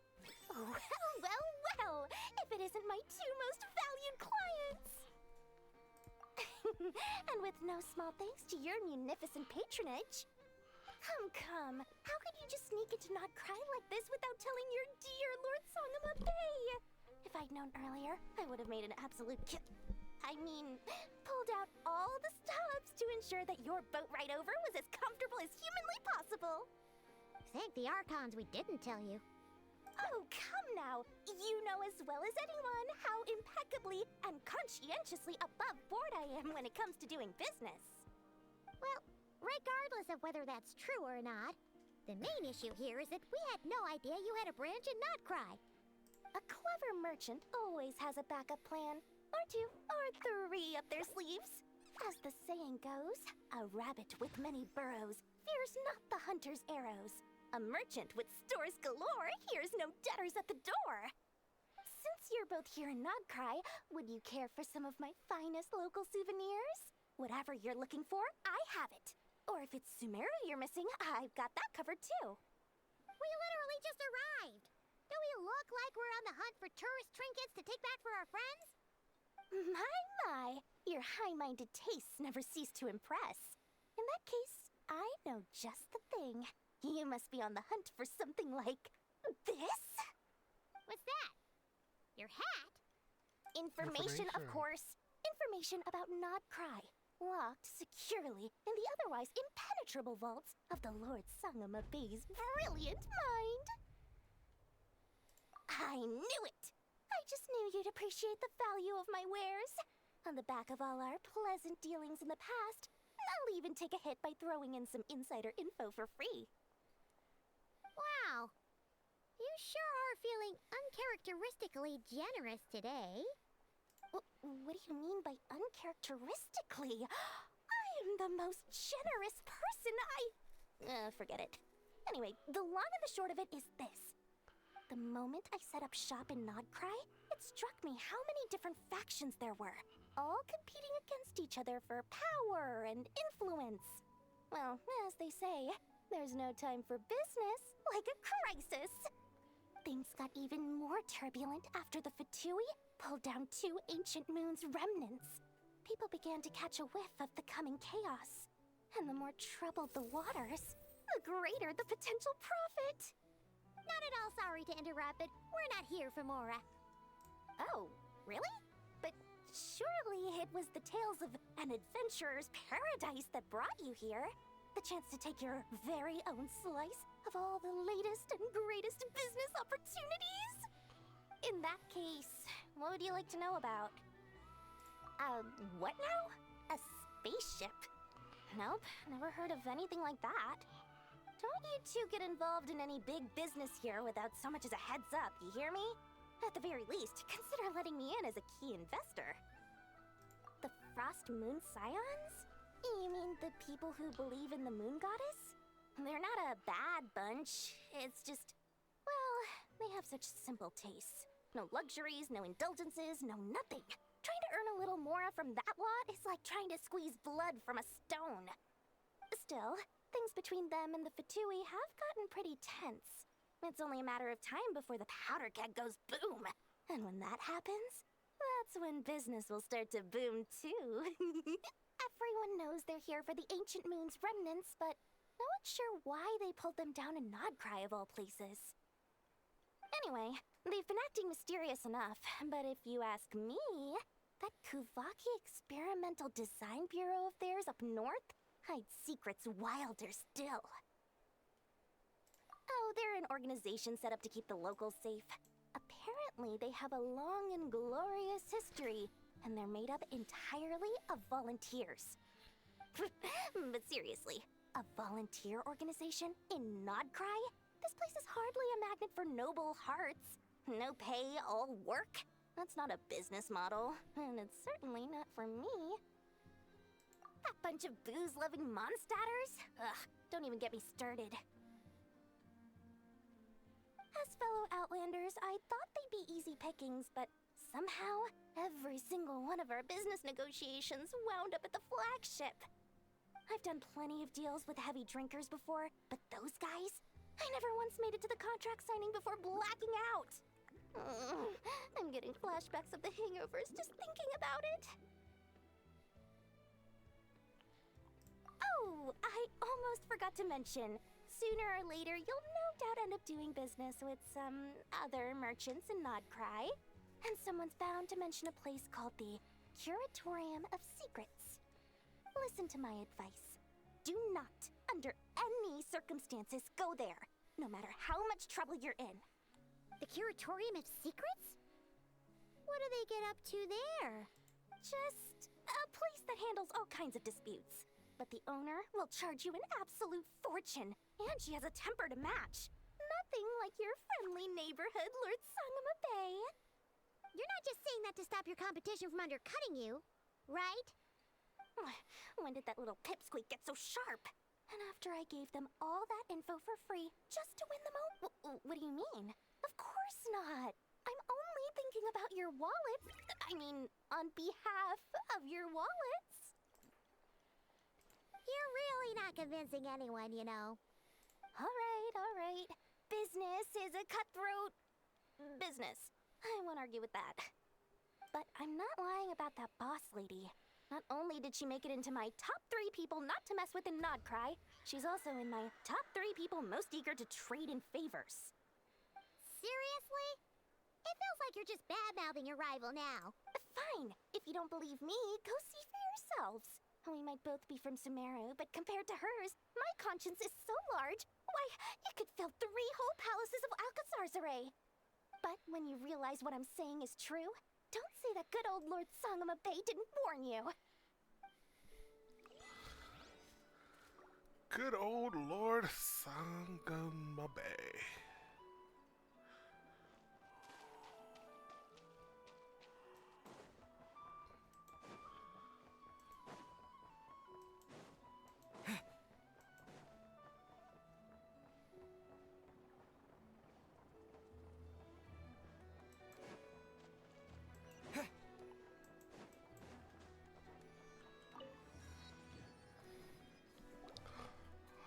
Well, if it isn't my two most valued clients. And with no small thanks to your munificent patronage. Come. How could you you just sneak into Not Cry like this without telling your dear Lord Sangama Bay? If I'd known earlier, I would have made an absolute pulled out all the stops to ensure that your boat ride over was as comfortable as humanly possible. Thank the Archons we didn't tell you. Oh, come now. You know as well as anyone how impeccably and conscientiously above board I am when it comes to doing business. Well, regardless of whether that's true or not, the main issue here is that we had no idea you had a branch in Notcry. A clever merchant always has a backup plan, or two, or three up their sleeves. As the saying goes, a rabbit with many burrows fears not the hunter's arrows. A merchant with stores galore hears no debtors at the door. Since you're both here in Nodcry, would you care for some of my finest local souvenirs? Whatever you're looking for, I have it. Or if it's Sumeru you're missing, I've got that covered too. We literally just arrived. Do we look like we're on the hunt for tourist trinkets to take back for our friends? My, your high-minded tastes never cease to impress. In that case, I know just the thing. You must be on the hunt for something like this? What's that? Your hat? Information, of course. Information about Nodcry, locked securely in the otherwise impenetrable vaults of the Lord Sangama Bay's brilliant mind. I knew it! I just knew you'd appreciate the value of my wares. On the back of all our pleasant dealings in the past, I'll even take a hit by throwing in some insider info for free. Wow. You sure are feeling uncharacteristically generous today. What do you mean by uncharacteristically? I am the most generous person forget it. Anyway, the long and the short of it is this. The moment I set up shop in Nodcry, it struck me how many different factions there were, all competing against each other for power and influence. Well, as they say, there's no time for business like a crisis. Things got even more turbulent after the Fatui pulled down 2 ancient moon's remnants. People began to catch a whiff of the coming chaos. And the more troubled the waters, the greater the potential profit. Not at all sorry to interrupt, but we're not here for Mora. Oh, really? But surely it was the tales of an adventurer's paradise that brought you here. The chance to take your very own slice of all the latest and greatest business opportunities? In that case, what would you like to know about? What now? A spaceship? Nope, never heard of anything like that. Don't you two get involved in any big business here without so much as a heads up, you hear me? At the very least, consider letting me in as a key investor. The Frost Moon Scions? You mean the people who believe in the Moon Goddess? They're not a bad bunch, it's just... well, they have such simple tastes. No luxuries, no indulgences, no nothing. Trying to earn a little Mora from that lot is like trying to squeeze blood from a stone. Still, things between them and the Fatui have gotten pretty tense. It's only a matter of time before the powder keg goes boom. And when that happens, that's when business will start to boom too. Everyone knows they're here for the Ancient Moon's remnants, but no one's sure why they pulled them down in Nodcry of all places. Anyway, they've been acting mysterious enough, but if you ask me, that Kuvaki Experimental Design Bureau of theirs up north hides secrets wilder still. Oh, they're an organization set up to keep the locals safe. Apparently, they have a long and glorious history, and they're made up entirely of volunteers. But seriously, a volunteer organization in Nodcry? This place is hardly a magnet for noble hearts. No pay, all work. That's not a business model, and it's certainly not for me. That bunch of booze-loving monsters? Ugh, don't even get me started. As fellow Outlanders, I thought they'd be easy pickings, but somehow, every single one of our business negotiations wound up at the flagship. I've done plenty of deals with heavy drinkers before, but those guys? I never once made it to the contract signing before blacking out. I'm getting flashbacks of the hangovers just thinking about it. Oh, I almost forgot to mention. Sooner or later, you'll no doubt end up doing business with some other merchants in Nodcry. And someone's bound to mention a place called the Curatorium of Secrets. Listen to my advice. Do not, under any circumstances, go there, no matter how much trouble you're in. The Curatorium of Secrets? What do they get up to there? Just a place that handles all kinds of disputes. But the owner will charge you an absolute fortune, and she has a temper to match. Nothing like your friendly neighborhood, Lord Sangama Bay. You're not just saying that to stop your competition from undercutting you, right? When did that little pipsqueak get so sharp? And after I gave them all that info for free just to win them over. What do you mean? Of course not. I'm only thinking about your wallets. I mean, on behalf of your wallets. You're really not convincing anyone, you know. All right. Business is a cutthroat business. I won't argue with that. But I'm not lying about that boss lady. Not only did she make it into my top 3 people not to mess with in Nodcry, she's also in my top 3 people most eager to trade in favors. Seriously? It feels like you're just bad-mouthing your rival now. Fine. If you don't believe me, go see for yourselves. We might both be from Sumeru, but compared to hers, my conscience is so large, why, it could fill 3 whole palaces of Alcazar's. But when you realize what I'm saying is true, don't say that good old Lord Sangama Bay didn't warn you. Good old Lord Sangama Bay.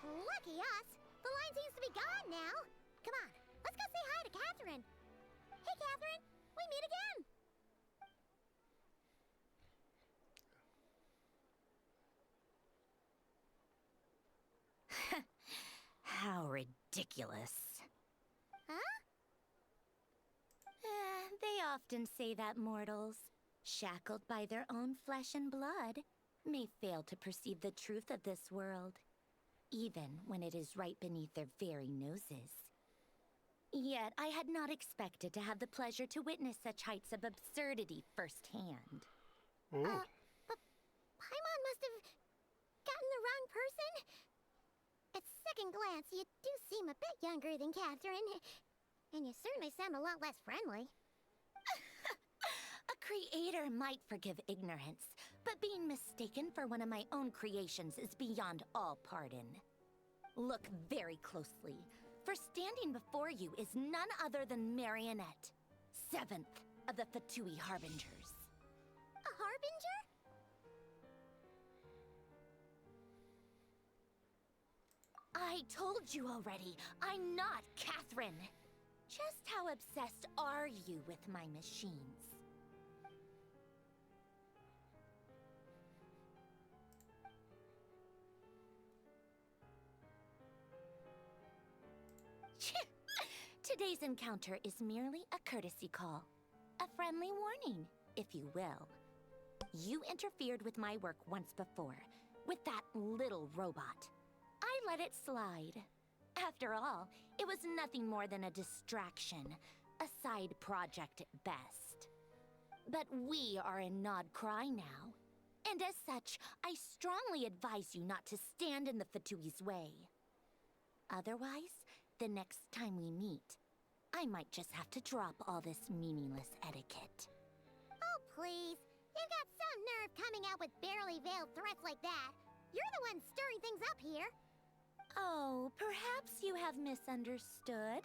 Lucky us! The line seems to be gone now. Come on, let's go say hi to Catherine. Hey, Catherine, we meet again. How ridiculous. Huh? They often say that mortals, shackled by their own flesh and blood, may fail to perceive the truth of this world, even when it is right beneath their very noses. Yet I had not expected to have the pleasure to witness such heights of absurdity firsthand. Oh. But Paimon must have gotten the wrong person. At second glance, you do seem a bit younger than Catherine. And you certainly sound a lot less friendly. A creator might forgive ignorance, but being mistaken for one of my own creations is beyond all pardon. Look very closely, for standing before you is none other than Marionette, 7th of the Fatui Harbingers. A harbinger? I told you already, I'm not Catherine. Just how obsessed are you with my machines? Today's encounter is merely a courtesy call. A friendly warning, if you will. You interfered with my work once before, with that little robot. I let it slide. After all, it was nothing more than a distraction, a side project at best. But we are in Nodcry now, and as such, I strongly advise you not to stand in the Fatui's way. Otherwise, the next time we meet, I might just have to drop all this meaningless etiquette. Oh, please. You've got some nerve coming out with barely veiled threats like that. You're the one stirring things up here. Oh, perhaps you have misunderstood.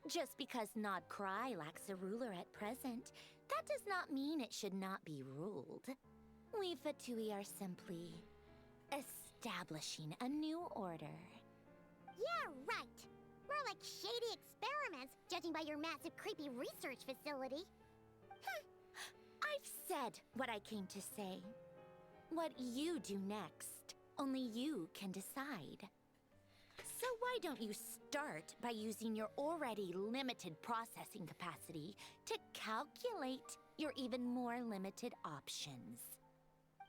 Just because Nodcry lacks a ruler at present, that does not mean it should not be ruled. We Fatui are simply establishing a new order. Yeah, right. More like shady experiments, judging by your massive, creepy research facility. I've said what I came to say. What you do next, only you can decide. So why why don't you start by using your already limited processing capacity to calculate your even more limited options?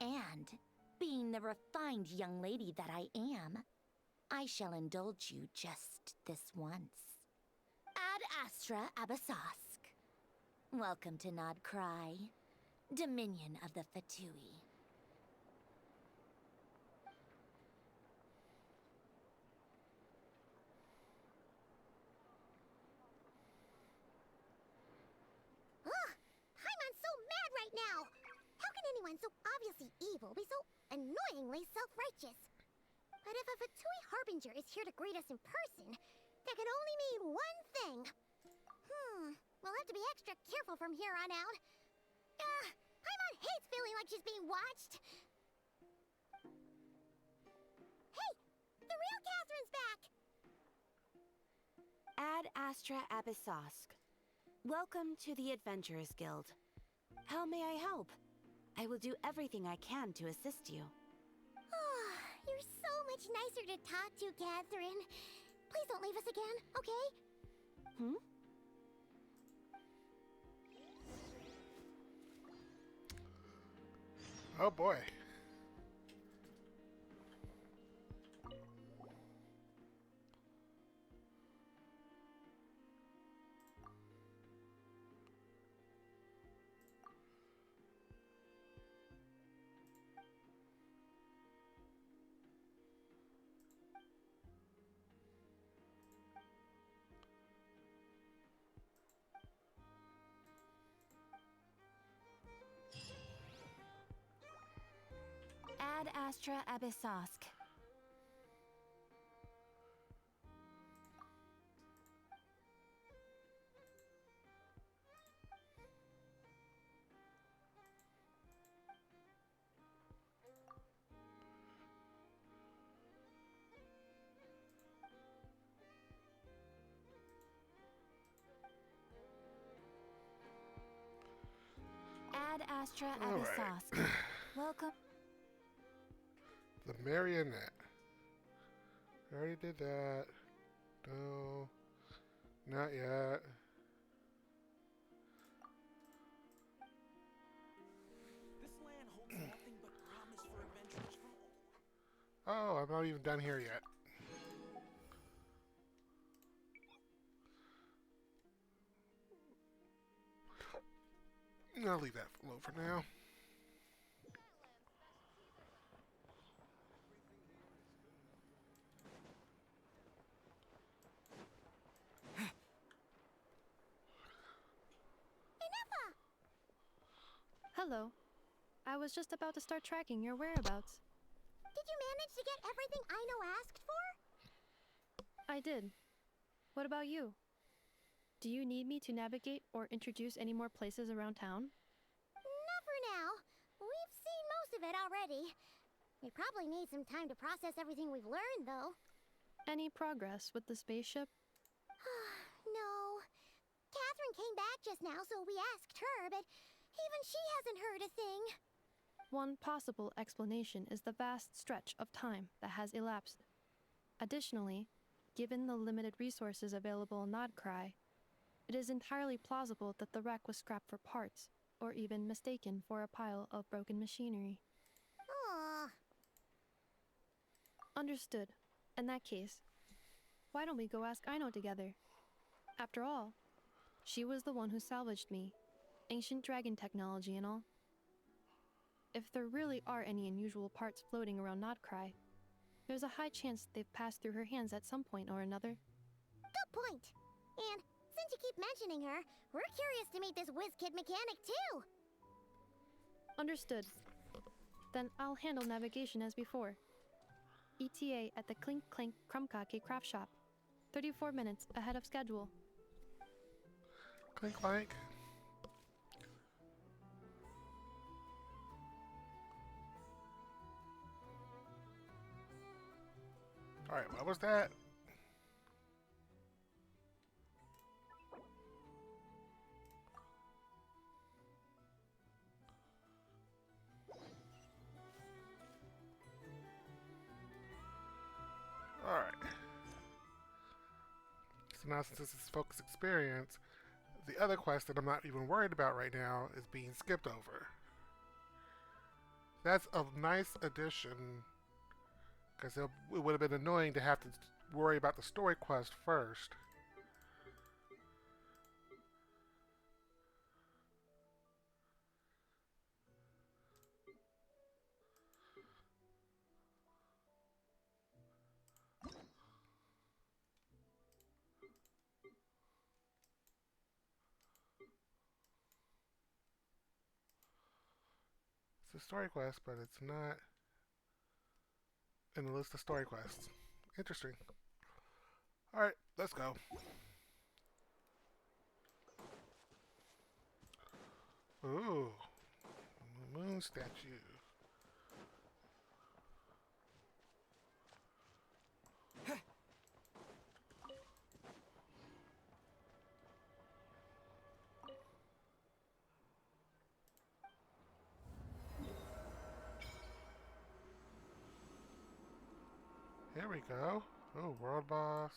And, being the refined young lady that I am, I shall indulge you just this once. Ad Astra Abasask. Welcome to Nod Krai, Dominion of the Fatui. Ugh! Paimon's so mad right now! How can anyone so obviously evil be so annoyingly self-righteous? But if a Fatui Harbinger is here to greet us in person, that can only mean one thing. We'll have to be extra careful from here on out. Paimon hates feeling like she's being watched. Hey! The real Catherine's back! Ad Astra Abyssosque. Welcome to the Adventurers Guild. How may I help? I will do everything I can to assist you. You're so much nicer to talk to, Catherine. Please don't leave us again, okay? Hmm? Oh boy. Ad Astra Abyssosque. Ad Astra All right. Abyssosque. Welcome. The marionette. I already did that. No. Not yet. This land holds nothing but promise for adventurers from Oh, I'm not even done here yet. I'll leave that alone for now. Hello. I was just about to start tracking your whereabouts. Did you manage to get everything Aino asked for? I did. What about you? Do you need me to navigate or introduce any more places around town? Not for now. We've seen most of it already. We probably need some time to process everything we've learned, though. Any progress with the spaceship? No. Catherine came back just now, so we asked her, but even she hasn't heard a thing. One possible explanation is the vast stretch of time that has elapsed. Additionally, given the limited resources available in Nodcry, it is entirely plausible that the wreck was scrapped for parts, or even mistaken for a pile of broken machinery. Aw. Understood. In that case, why don't we go ask Aino together? After all, she was the one who salvaged me, ancient dragon technology and all. If there really are any unusual parts floating around Nodcry, there's a high chance they've passed through her hands at some point or another. Good point. And since you keep mentioning her, we're curious to meet this whiz-kid mechanic, too. Understood. Then I'll handle navigation as before. ETA at the Clink Clank Krumkake craft shop. 34 minutes ahead of schedule. Clink clank. Alright, what was that? Alright. now, since this is focus experience, the other quest that I'm not even worried about right now is being skipped over. That's a nice addition, because it would have been annoying to have to worry about the story quest first. It's a story quest, but it's not in the list of story quests. Interesting. Alright, let's go. Ooh, moon statue. Here we go. Oh, world boss.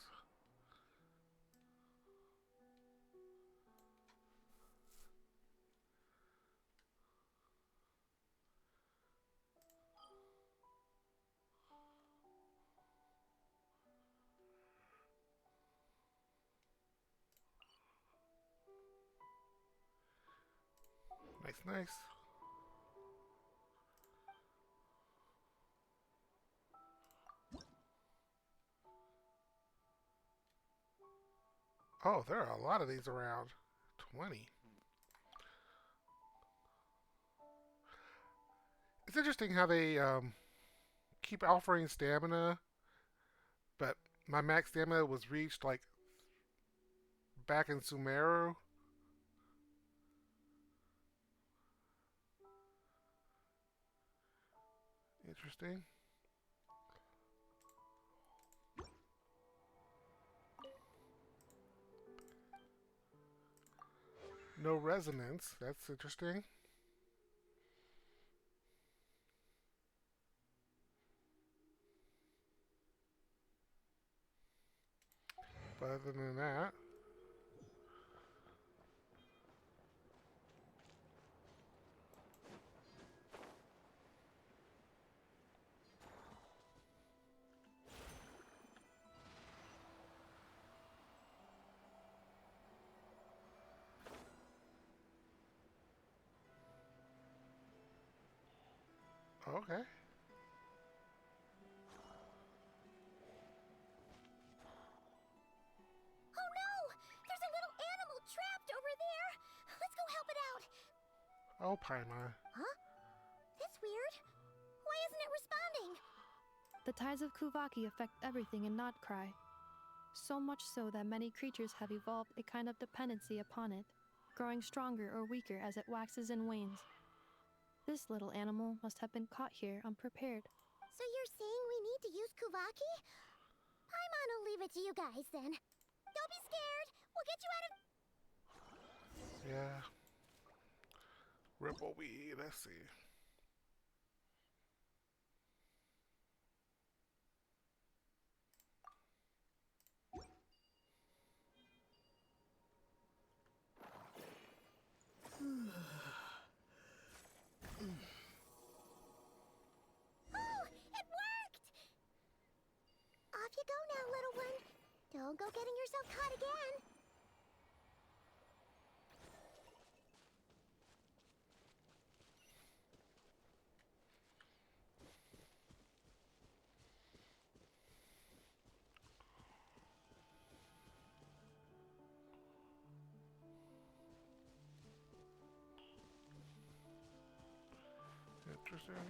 Nice, nice. Oh, there are a lot of these around. 20. It's interesting how they keep offering stamina, but my max stamina was reached like back in Sumeru. Interesting. No resonance. That's interesting. But other than that, okay. Oh no! There's a little animal trapped over there! Let's go help it out! Oh, Paimon. Huh? That's weird. Why isn't it responding? The tides of Kuvaki affect everything in Not Krai. So much so that many creatures have evolved a kind of dependency upon it, growing stronger or weaker as it waxes and wanes. This little animal must have been caught here unprepared. So you're saying we need to use Kuvaki? Paimon will leave it to you guys then. Don't be scared. We'll get you out of... Yeah. Rippleweed. Let's see. Oh, it worked! Off you go now, little one. Don't go getting yourself caught again. Interesting.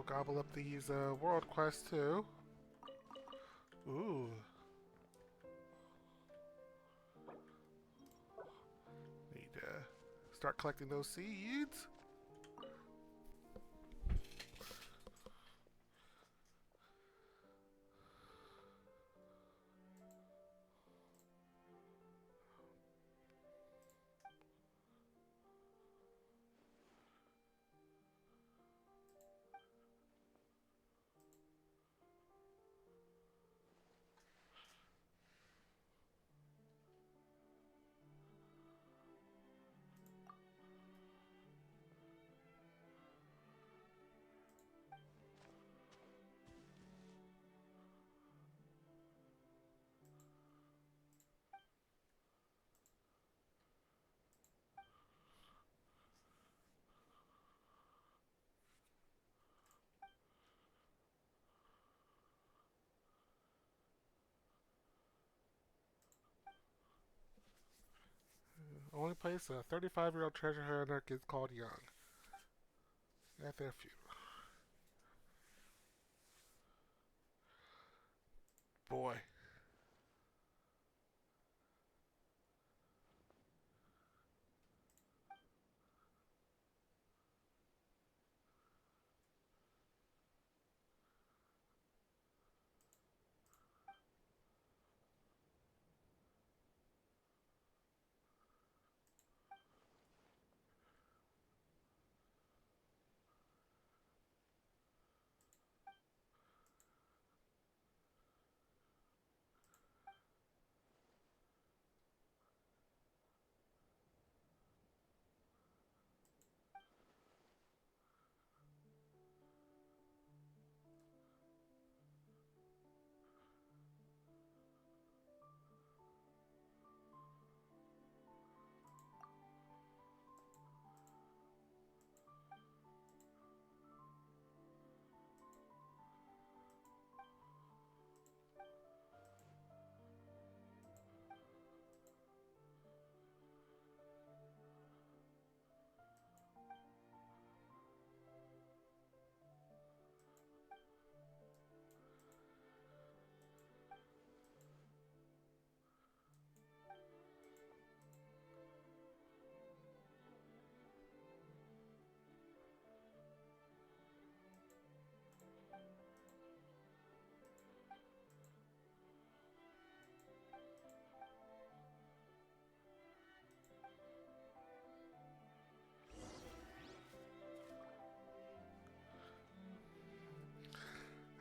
go gobble up these world quests too. Ooh. Need to start collecting those seeds. Only place a 35-year-old treasure hunter gets called young. At their funeral. Boy.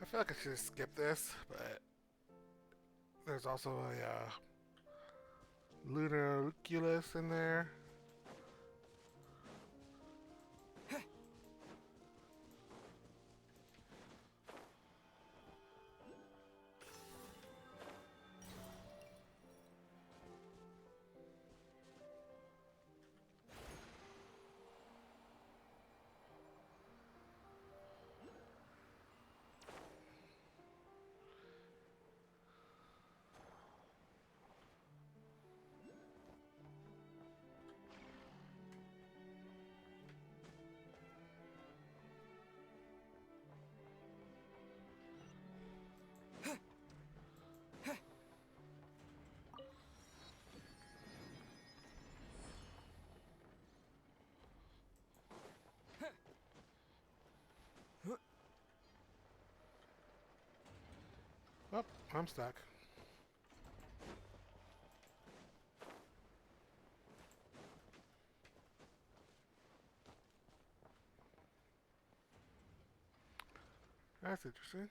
I feel like I should skip this, but there's also a lunar oculus in there. Oh, I'm stuck. That's interesting.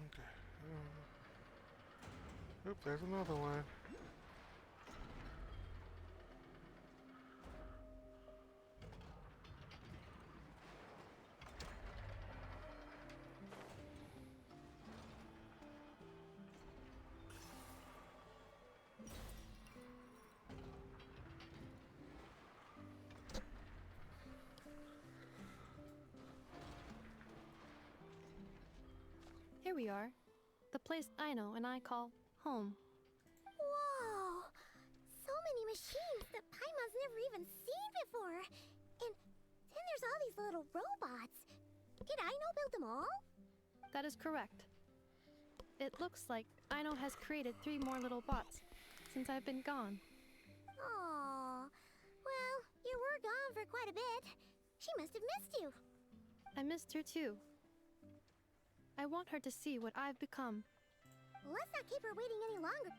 Okay. Oop, there's another one. we are. The place Aino and I call home. Whoa! So many machines that Paimon's never even seen before. And then there's all these little robots. Did Aino build them all? That is correct. It looks like Aino has created 3 more little bots since I've been gone. Aww. Well, you were gone for quite a bit. She must have missed you. I missed her too. I want her to see what I've become. Let's not keep her waiting any longer.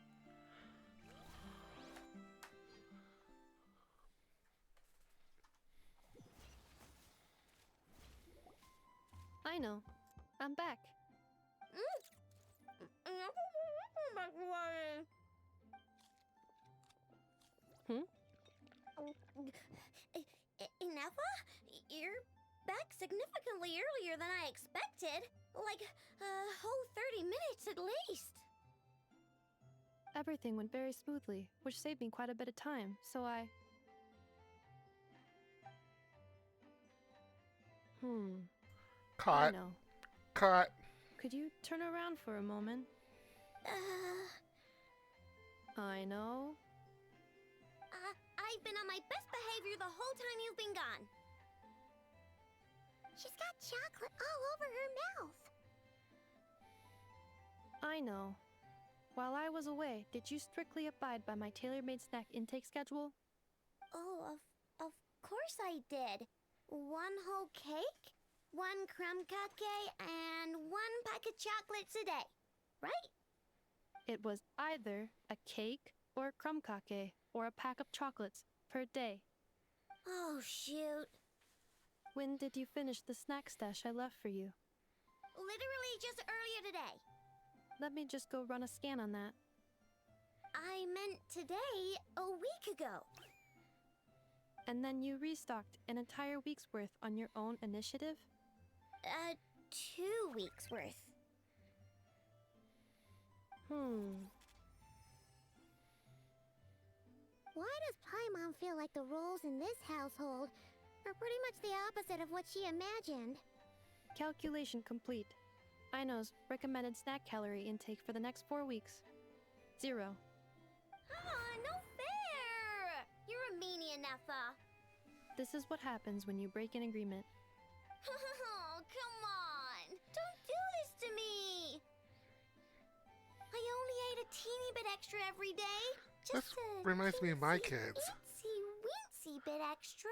Aino, I'm back. Hmm? Ineffa? You're back significantly earlier than I expected. Like a whole 30 minutes at least. Everything went very smoothly, which saved me quite a bit of time, so I... Caught. Aino, Caught. could you turn around for a moment? Aino? I've been on my best behavior the whole time you've been gone. She's got chocolate all over her mouth. Aino. While I was away, did you strictly abide by my tailor-made snack intake schedule? Oh, of course I did. 1 whole cake, 1 crumb cake, and 1 pack of chocolates a day, right? It was either a cake or a crumb cake or a pack of chocolates per day. Oh, shoot. When did you finish the snack stash I left for you? Literally just earlier today. Let me just go run a scan on that. I meant today, a week ago. And then you restocked an entire week's worth on your own initiative? 2 weeks worth. Why does Paimon feel like the roles in this household are pretty much the opposite of what she imagined? Calculation complete. Aino's recommended snack calorie intake for the next 4 weeks. 0. No fair! You're a meanie, Ineffa. This is what happens when you break an agreement. Oh, come on! Don't do this to me! I only ate a teeny bit extra every day. Just This reminds me of my kids. Itsy weensy bit extra.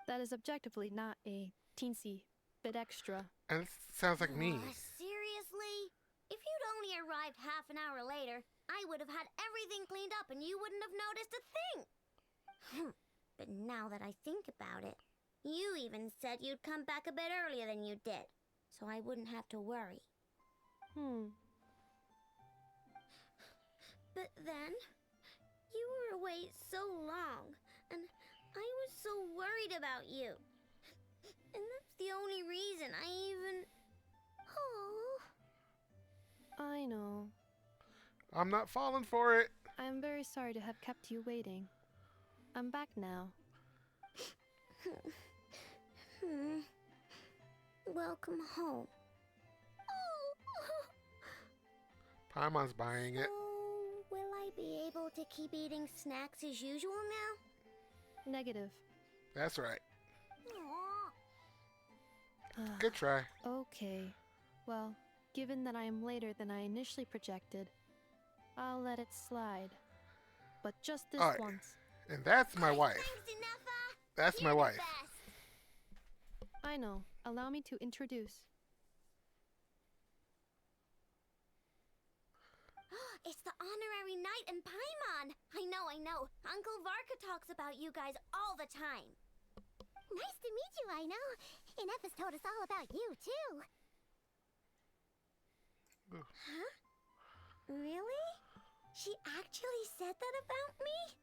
That is objectively not a teensy bit extra. And it sounds like me. Seriously? If you'd only arrived half an hour later, I would have had everything cleaned up and you wouldn't have noticed a thing. But now that I think about it, you even said you'd come back a bit earlier than you did, so I wouldn't have to worry. But then, you were away so long, and I was so worried about you. And that's the only reason I even... Oh. I know. I'm not falling for it. I am very sorry to have kept you waiting. I'm back now. Welcome home. Paimon's buying it. Will I be able to keep eating snacks as usual now? Negative. That's right. Aww. Good try. Okay. Well, given that I am later than I initially projected, I'll let it slide. But just this Alright. once. And that's my wife. Thanks, Ineffa. That's my You're the wife. best. I know. Allow me to introduce. It's the honorary knight and Paimon. I know. Uncle Varka talks about you guys all the time. Nice to meet you, Aino. Ineffa's told us all about you, too. Huh? Really? She actually said that about me?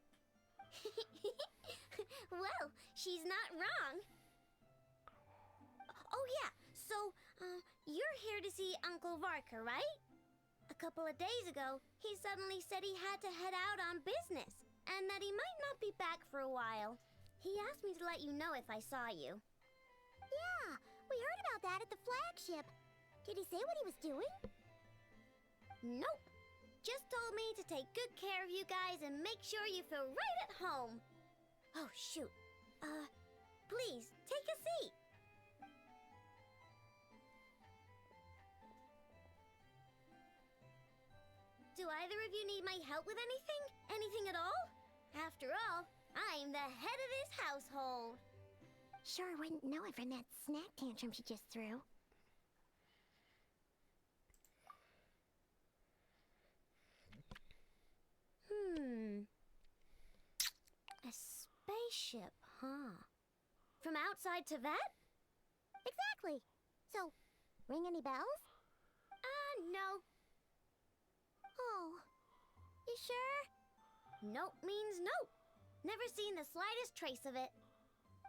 Well, she's not wrong. Oh yeah, so, you're here to see Uncle Varka, right? A couple of days ago, he suddenly said he had to head out on business, and that he might not be back for a while. He asked me to let you know if I saw you. Yeah, we heard about that at the flagship. Did he say what he was doing? Nope. Just told me to take good care of you guys and make sure you feel right at home. Oh, shoot. Please, take a seat. Do either of you need my help with anything? Anything at all? After all, I'm the head of this household. Sure wouldn't know it from that snack tantrum she just threw. A spaceship, huh? From outside to that? Exactly. So, ring any bells? No. Oh, you sure? Nope means nope. Never seen the slightest trace of it.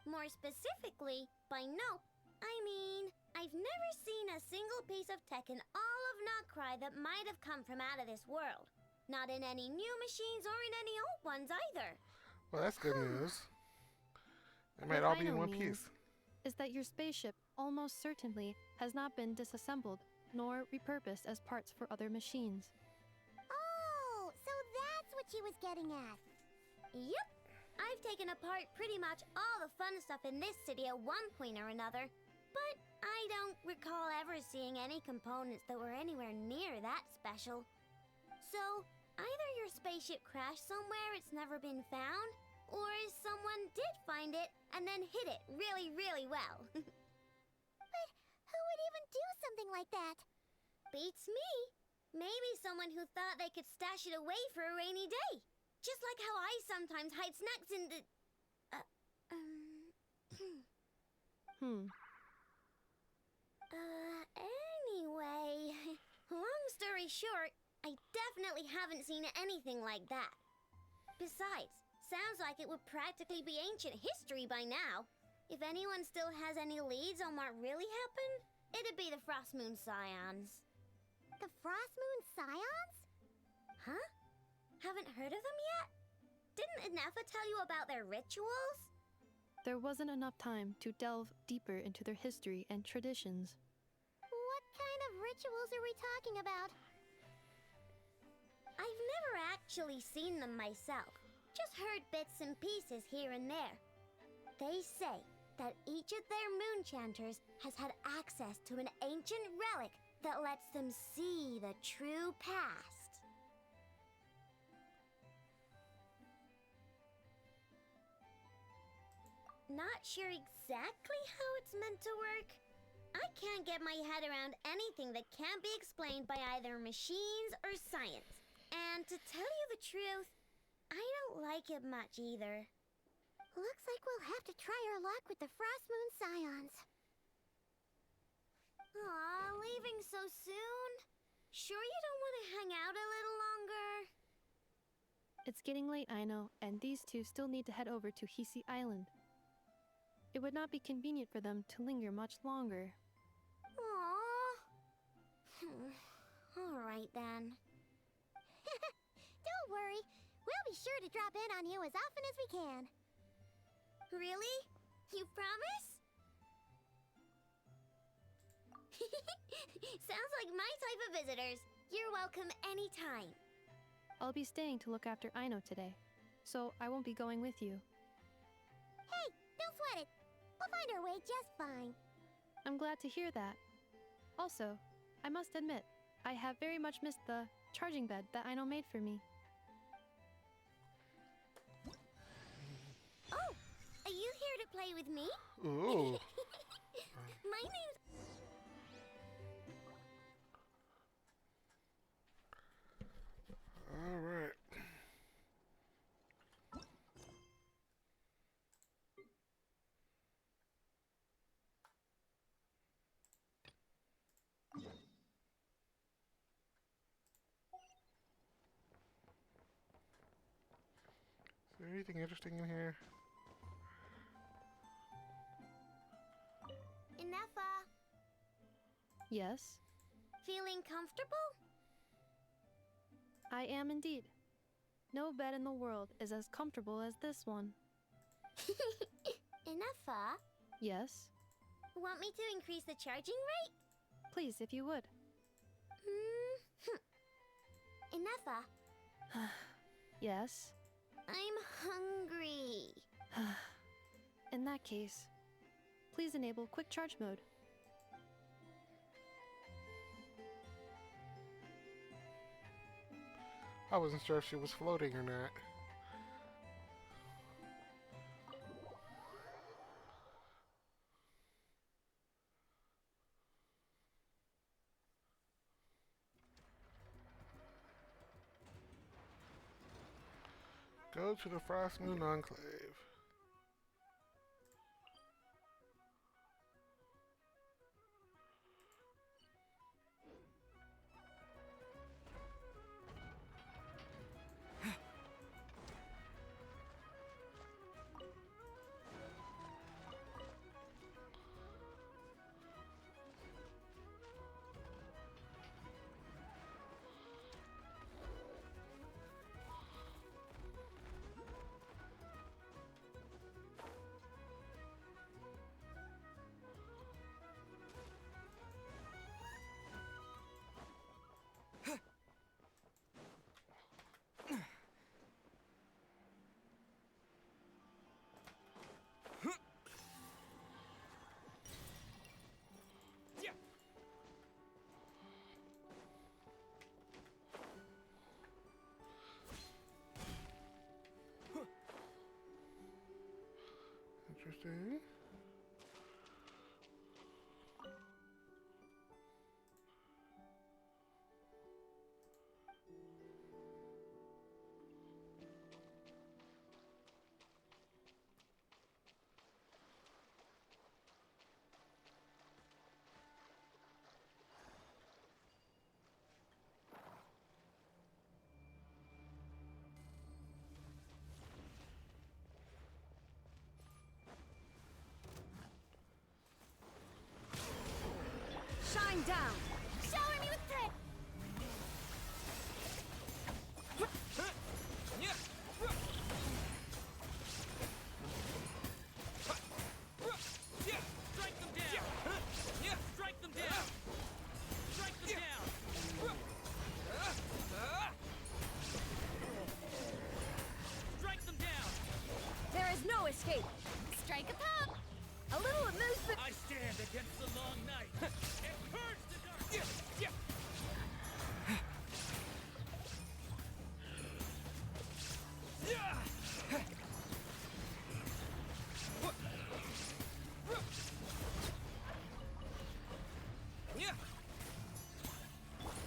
More specifically, by nope, I mean, I've never seen a single piece of tech in all of Krai that might have come from out of this world. Not in any new machines or in any old ones either. Well, that's good news. It What might all be Ino in one means piece. is that your spaceship almost certainly has not been disassembled nor repurposed as parts for other machines. Oh, so that's what she was getting at. Yep. I've taken apart pretty much all the fun stuff in this city at one point or another, but I don't recall ever seeing any components that were anywhere near that special. So, either your spaceship crashed somewhere it's never been found, or someone did find it and then hid it really, really well. But who would even do something like that? Beats me. Maybe someone who thought they could stash it away for a rainy day. Just like how I sometimes hide snacks in the... Anyway, long story short, I definitely haven't seen anything like that. Besides, sounds like it would practically be ancient history by now. If anyone still has any leads on what really happened, it'd be the Frost Moon Scions. The Frost Moon Scions? Huh? Haven't heard of them yet? Didn't Inefa tell you about their rituals? There wasn't enough time to delve deeper into their history and traditions. What kind of rituals are we talking about? I've never actually seen them myself, just heard bits and pieces here and there. They say that each of their moon chanters has had access to an ancient relic that lets them see the true past. Not sure exactly how it's meant to work. I can't get my head around anything that can't be explained by either machines or science. And to tell you the truth, I don't like it much either. Looks like we'll have to try our luck with the Frost Moon Scions. Aw, leaving so soon? Sure you don't want to hang out a little longer? It's getting late, I know, and these two still need to head over to Hisi Island. It would not be convenient for them to linger much longer. Aww. Alright then. Don't worry. We'll be sure to drop in on you as often as we can. Really? You promise? Sounds like my type of visitors. You're welcome anytime. I'll be staying to look after Ino today, so I won't be going with you. Hey, don't sweat it. We'll find our way just fine. I'm glad to hear that. Also, I must admit, I have very much missed the charging bed that Ino made for me. Oh, are you here to play with me? Ooh. My name's... All right. Is there anything interesting in here? Inefa, Yes, feeling comfortable? I am indeed. No bed in the world is as comfortable as this one. Inefa, Yes, want me to increase the charging rate? Please, if you would. Ineffa, Yes? I'm hungry. In that case, please enable quick charge mode. I wasn't sure if she was floating or not. Go to the Frost Moon Enclave. Interesting. Shine down! Shower me with praise! Strike them down! Strike them down! Strike them down! Strike them down! There is no escape! Strike a pop! A little amusement! I stand against the long night and purge the dark.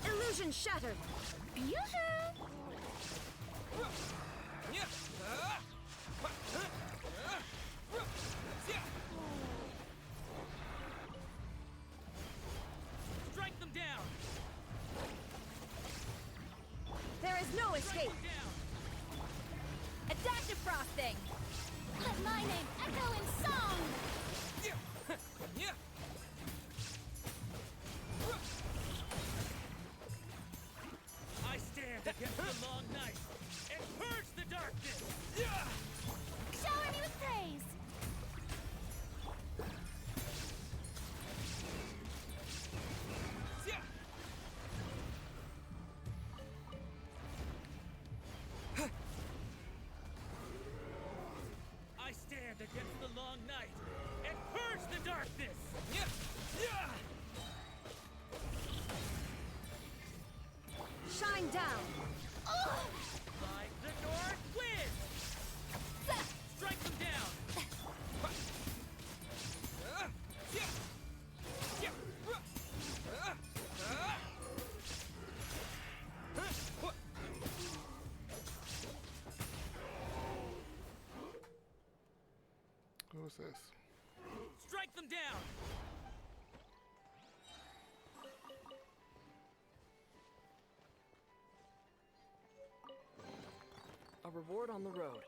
Illusion shattered! Yoo-hoo! Strike them down! There is no escape! A dash of frosting! Let my name echo in song! I stand against the long night and purge the darkness! Shower me with praise! I stand against the long night and purge the darkness! Shine down! Like the north wind! Strike them down! What was this? Strike them down! A reward on the road.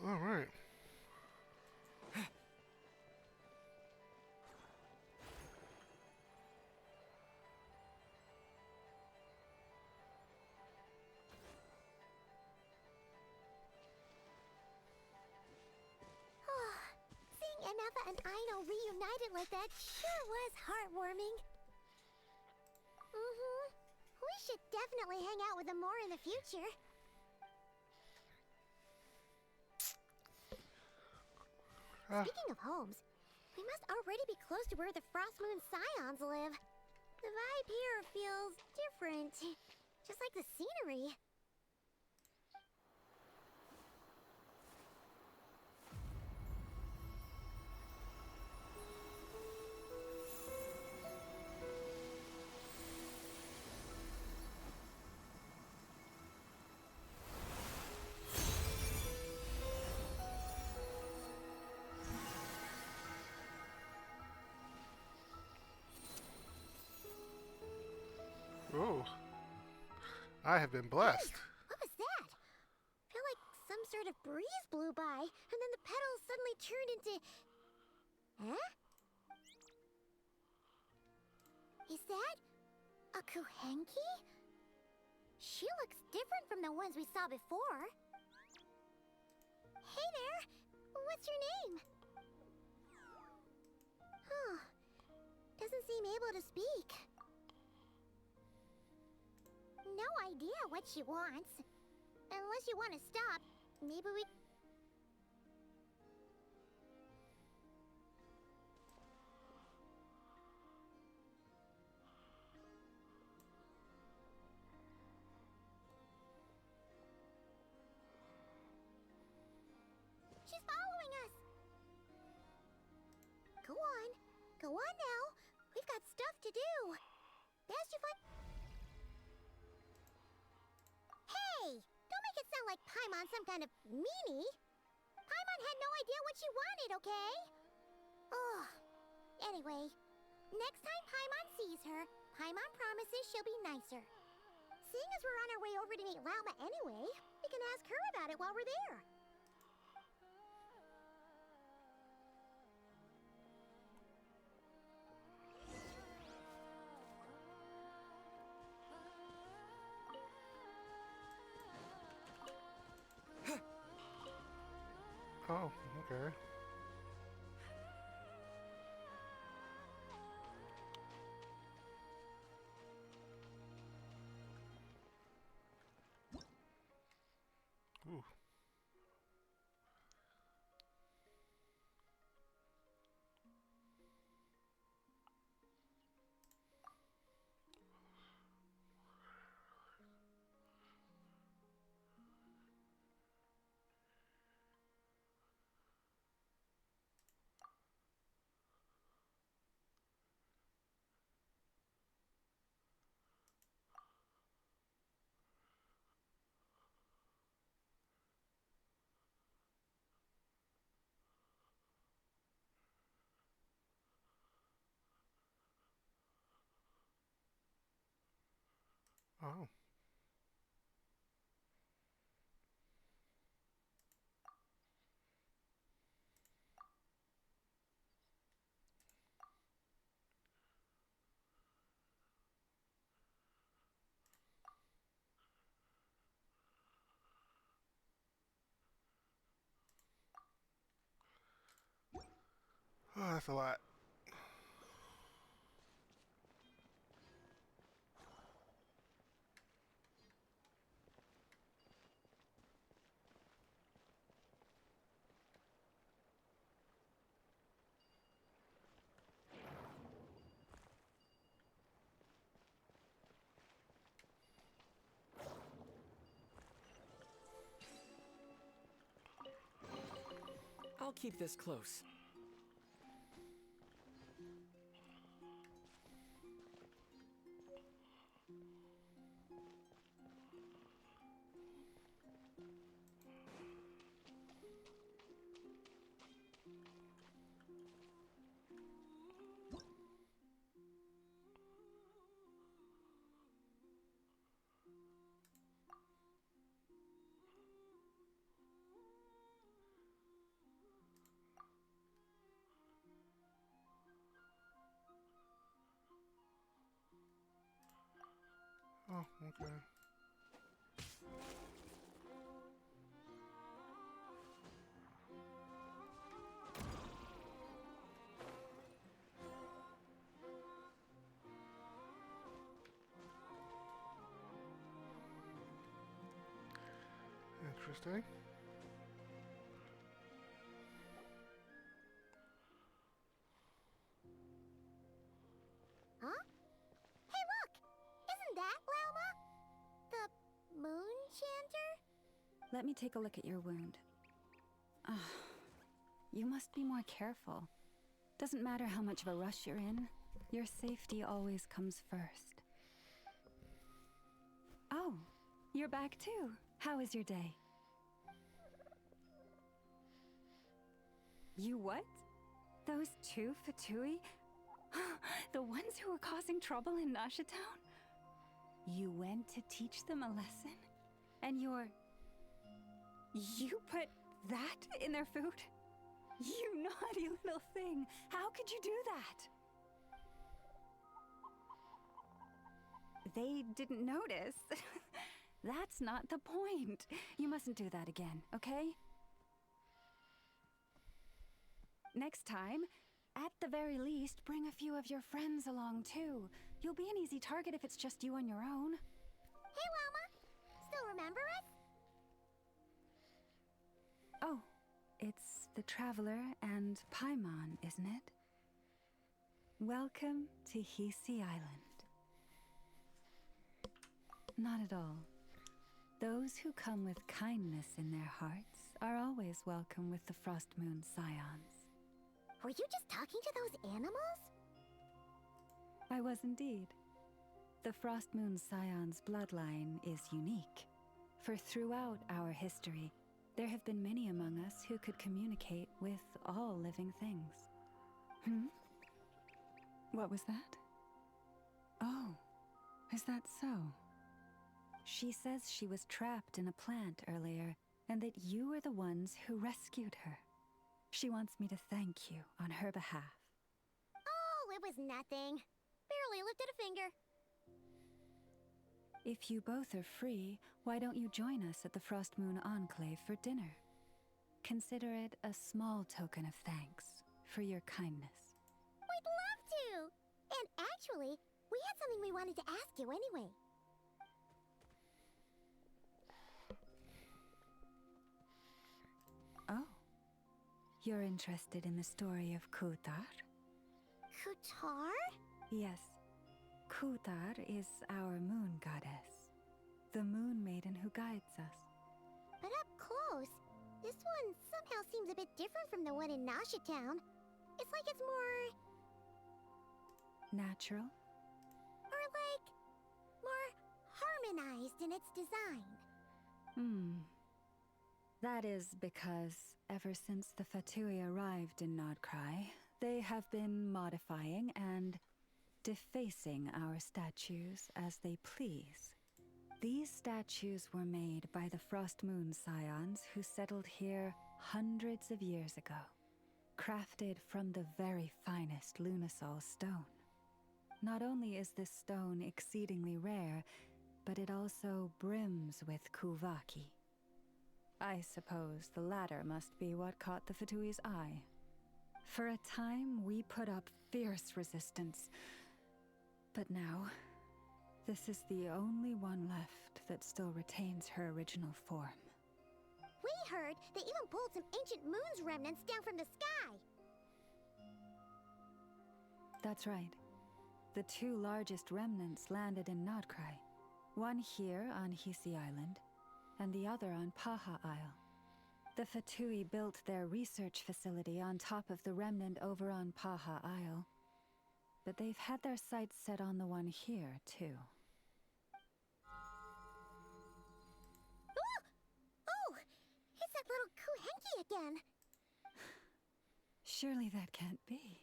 All right. Tifa and Aino reunited like that sure was heartwarming. Mm-hmm. We should definitely hang out with them more in the future. Speaking of homes, we must already be close to where the Frost Moon Scions live. The vibe here feels different, just like the scenery. Ooh. I have been blessed. What was that? I feel like some sort of breeze blew by, and then the petals suddenly turned into... Huh? Is that a Kuhenki? She looks different from the ones we saw before. Hey there! What's your name? Huh. Doesn't seem able to speak. No idea what she wants. Unless you want to stop, maybe we... She's following us! Go on. Go on now. We've got stuff to do. Best you find... Hey! Don't make it sound like Paimon's some kind of meanie. Paimon had no idea what she wanted, okay? Ugh. Anyway, next time Paimon sees her, Paimon promises she'll be nicer. Seeing as we're on our way over to meet Lauma anyway, we can ask her about it while we're there. Oh, okay. Ooh. Oh. Oh, that's a lot. I'll keep this close. Oh, okay. Interesting. Huh? Hey, look! Isn't that Lauma? The moon chanter? Let me take a look at your wound. You must be more careful. Doesn't matter how much of a rush you're in, your safety always comes first. Oh, you're back too. How was your day? You what? Those two Fatui? The ones who were causing trouble in Nasha Town? You went to teach them a lesson? And you put that in their food? You naughty little thing! How could you do that? They didn't notice. That's not the point. You mustn't do that again, okay? Next time, at the very least, bring a few of your friends along too. You'll be an easy target if it's just you on your own. Hey, Lauma! Still remember us? Oh, it's the Traveler and Paimon, isn't it? Welcome to Hisi Island. Not at all. Those who come with kindness in their hearts are always welcome with the Frost Moon Scions. Were you just talking to those animals? I was indeed. The Frost Moon Scion's bloodline is unique, for throughout our history, there have been many among us who could communicate with all living things. What was that? Oh, is that so? She says she was trapped in a plant earlier, and that you were the ones who rescued her. She wants me to thank you on her behalf. Oh, it was nothing. Barely lifted a finger. If you both are free, why don't you join us at the Frost Moon Enclave for dinner? Consider it a small token of thanks for your kindness. We'd love to! And actually, we had something we wanted to ask you anyway. Oh. You're interested in the story of Kutar? Kutar? Yes. Kutar is our moon goddess. The moon maiden who guides us. But up close, this one somehow seems a bit different from the one in Nasha Town. It's like it's more... natural? Or like... more harmonized in its design. That is because ever since the Fatui arrived in Krai, they have been modifying and defacing our statues as they please. These statues were made by the Frost Moon Scions who settled here hundreds of years ago, crafted from the very finest Lunasol stone. Not only is this stone exceedingly rare, but it also brims with Kuvaki. I suppose the latter must be what caught the Fatui's eye. For a time, we put up fierce resistance. But now, this is the only one left that still retains her original form. We heard they even pulled some ancient moon's remnants down from the sky. That's right. The two largest remnants landed in Krai. One here on Hisi Island, and the other on Paha Isle. The Fatui built their research facility on top of the remnant over on Paha Isle. But they've had their sights set on the one here, too. Oh! It's that little Kuhenki again! Surely that can't be.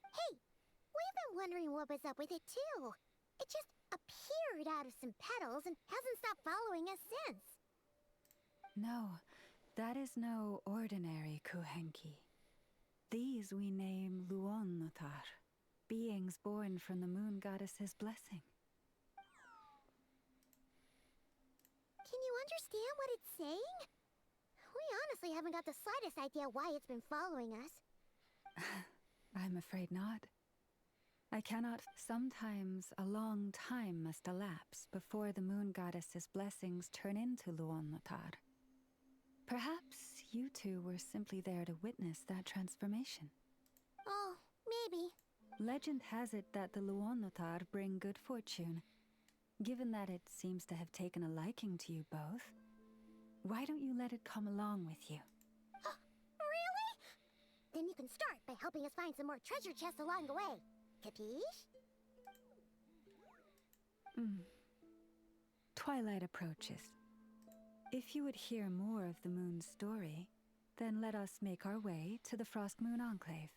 Hey! We've been wondering what was up with it, too. It just appeared out of some petals and hasn't stopped following us since. No, that is no ordinary Kuhenki. These we name Luonnotar, beings born from the moon goddess's blessing. Can you understand what it's saying? We honestly haven't got the slightest idea why it's been following us. I'm afraid not. I cannot. Sometimes a long time must elapse before the moon goddess's blessings turn into Luonnotar. Perhaps you two were simply there to witness that transformation. Oh, maybe. Legend has it that the Luonotar bring good fortune. Given that it seems to have taken a liking to you both, why don't you let it come along with you? Really? Then you can start by helping us find some more treasure chests along the way. Capiche? Twilight approaches. If you would hear more of the moon's story, then let us make our way to the Frost Moon Enclave.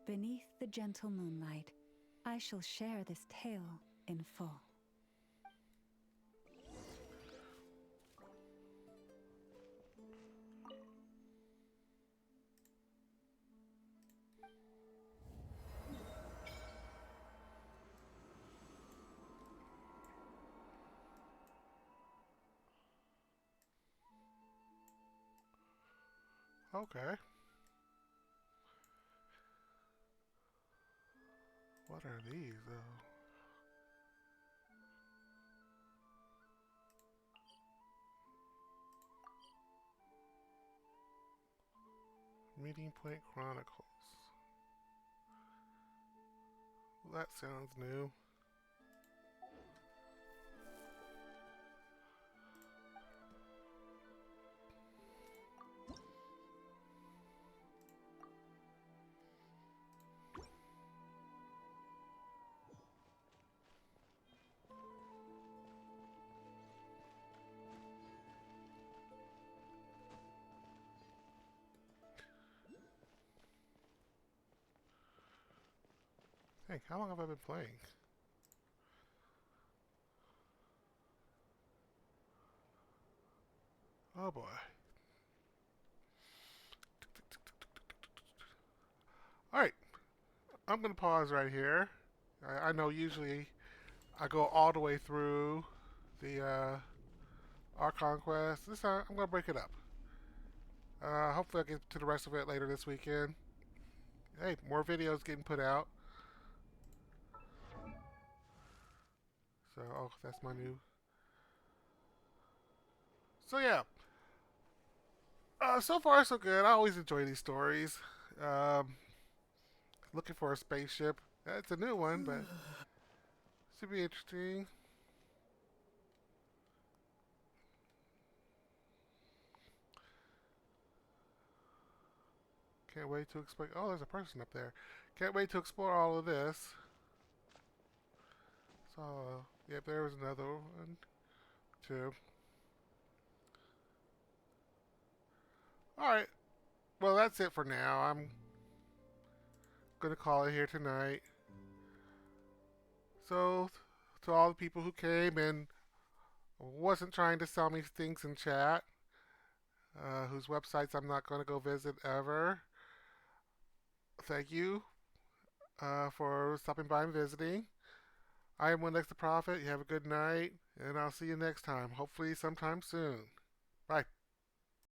Beneath the gentle moonlight, I shall share this tale in full. Okay. What are these, though? Meeting Point Chronicles. Well, that sounds new. Hey, how long have I been playing? Oh boy. Alright, I'm going to pause right here. I know usually I go all the way through the our conquest. This time I'm going to break it up. Hopefully I'll get to the rest of it later this weekend. Hey, more videos getting put out. So, oh, that's my new. So yeah. So far so good. I always enjoy these stories. Um, Looking for a spaceship. It's a new one, but should be interesting. Can't wait to explore. Oh, there's a person up there. Can't wait to explore all of this. So, yep, there was another one, too. Alright, well, that's it for now. I'm going to call it here tonight. So, to all the people who came and wasn't trying to sell me things in chat, whose websites I'm not going to go visit ever, thank you for stopping by and visiting. I am One Next the Prophet. You have a good night, and I'll see you next time. Hopefully, sometime soon. Bye.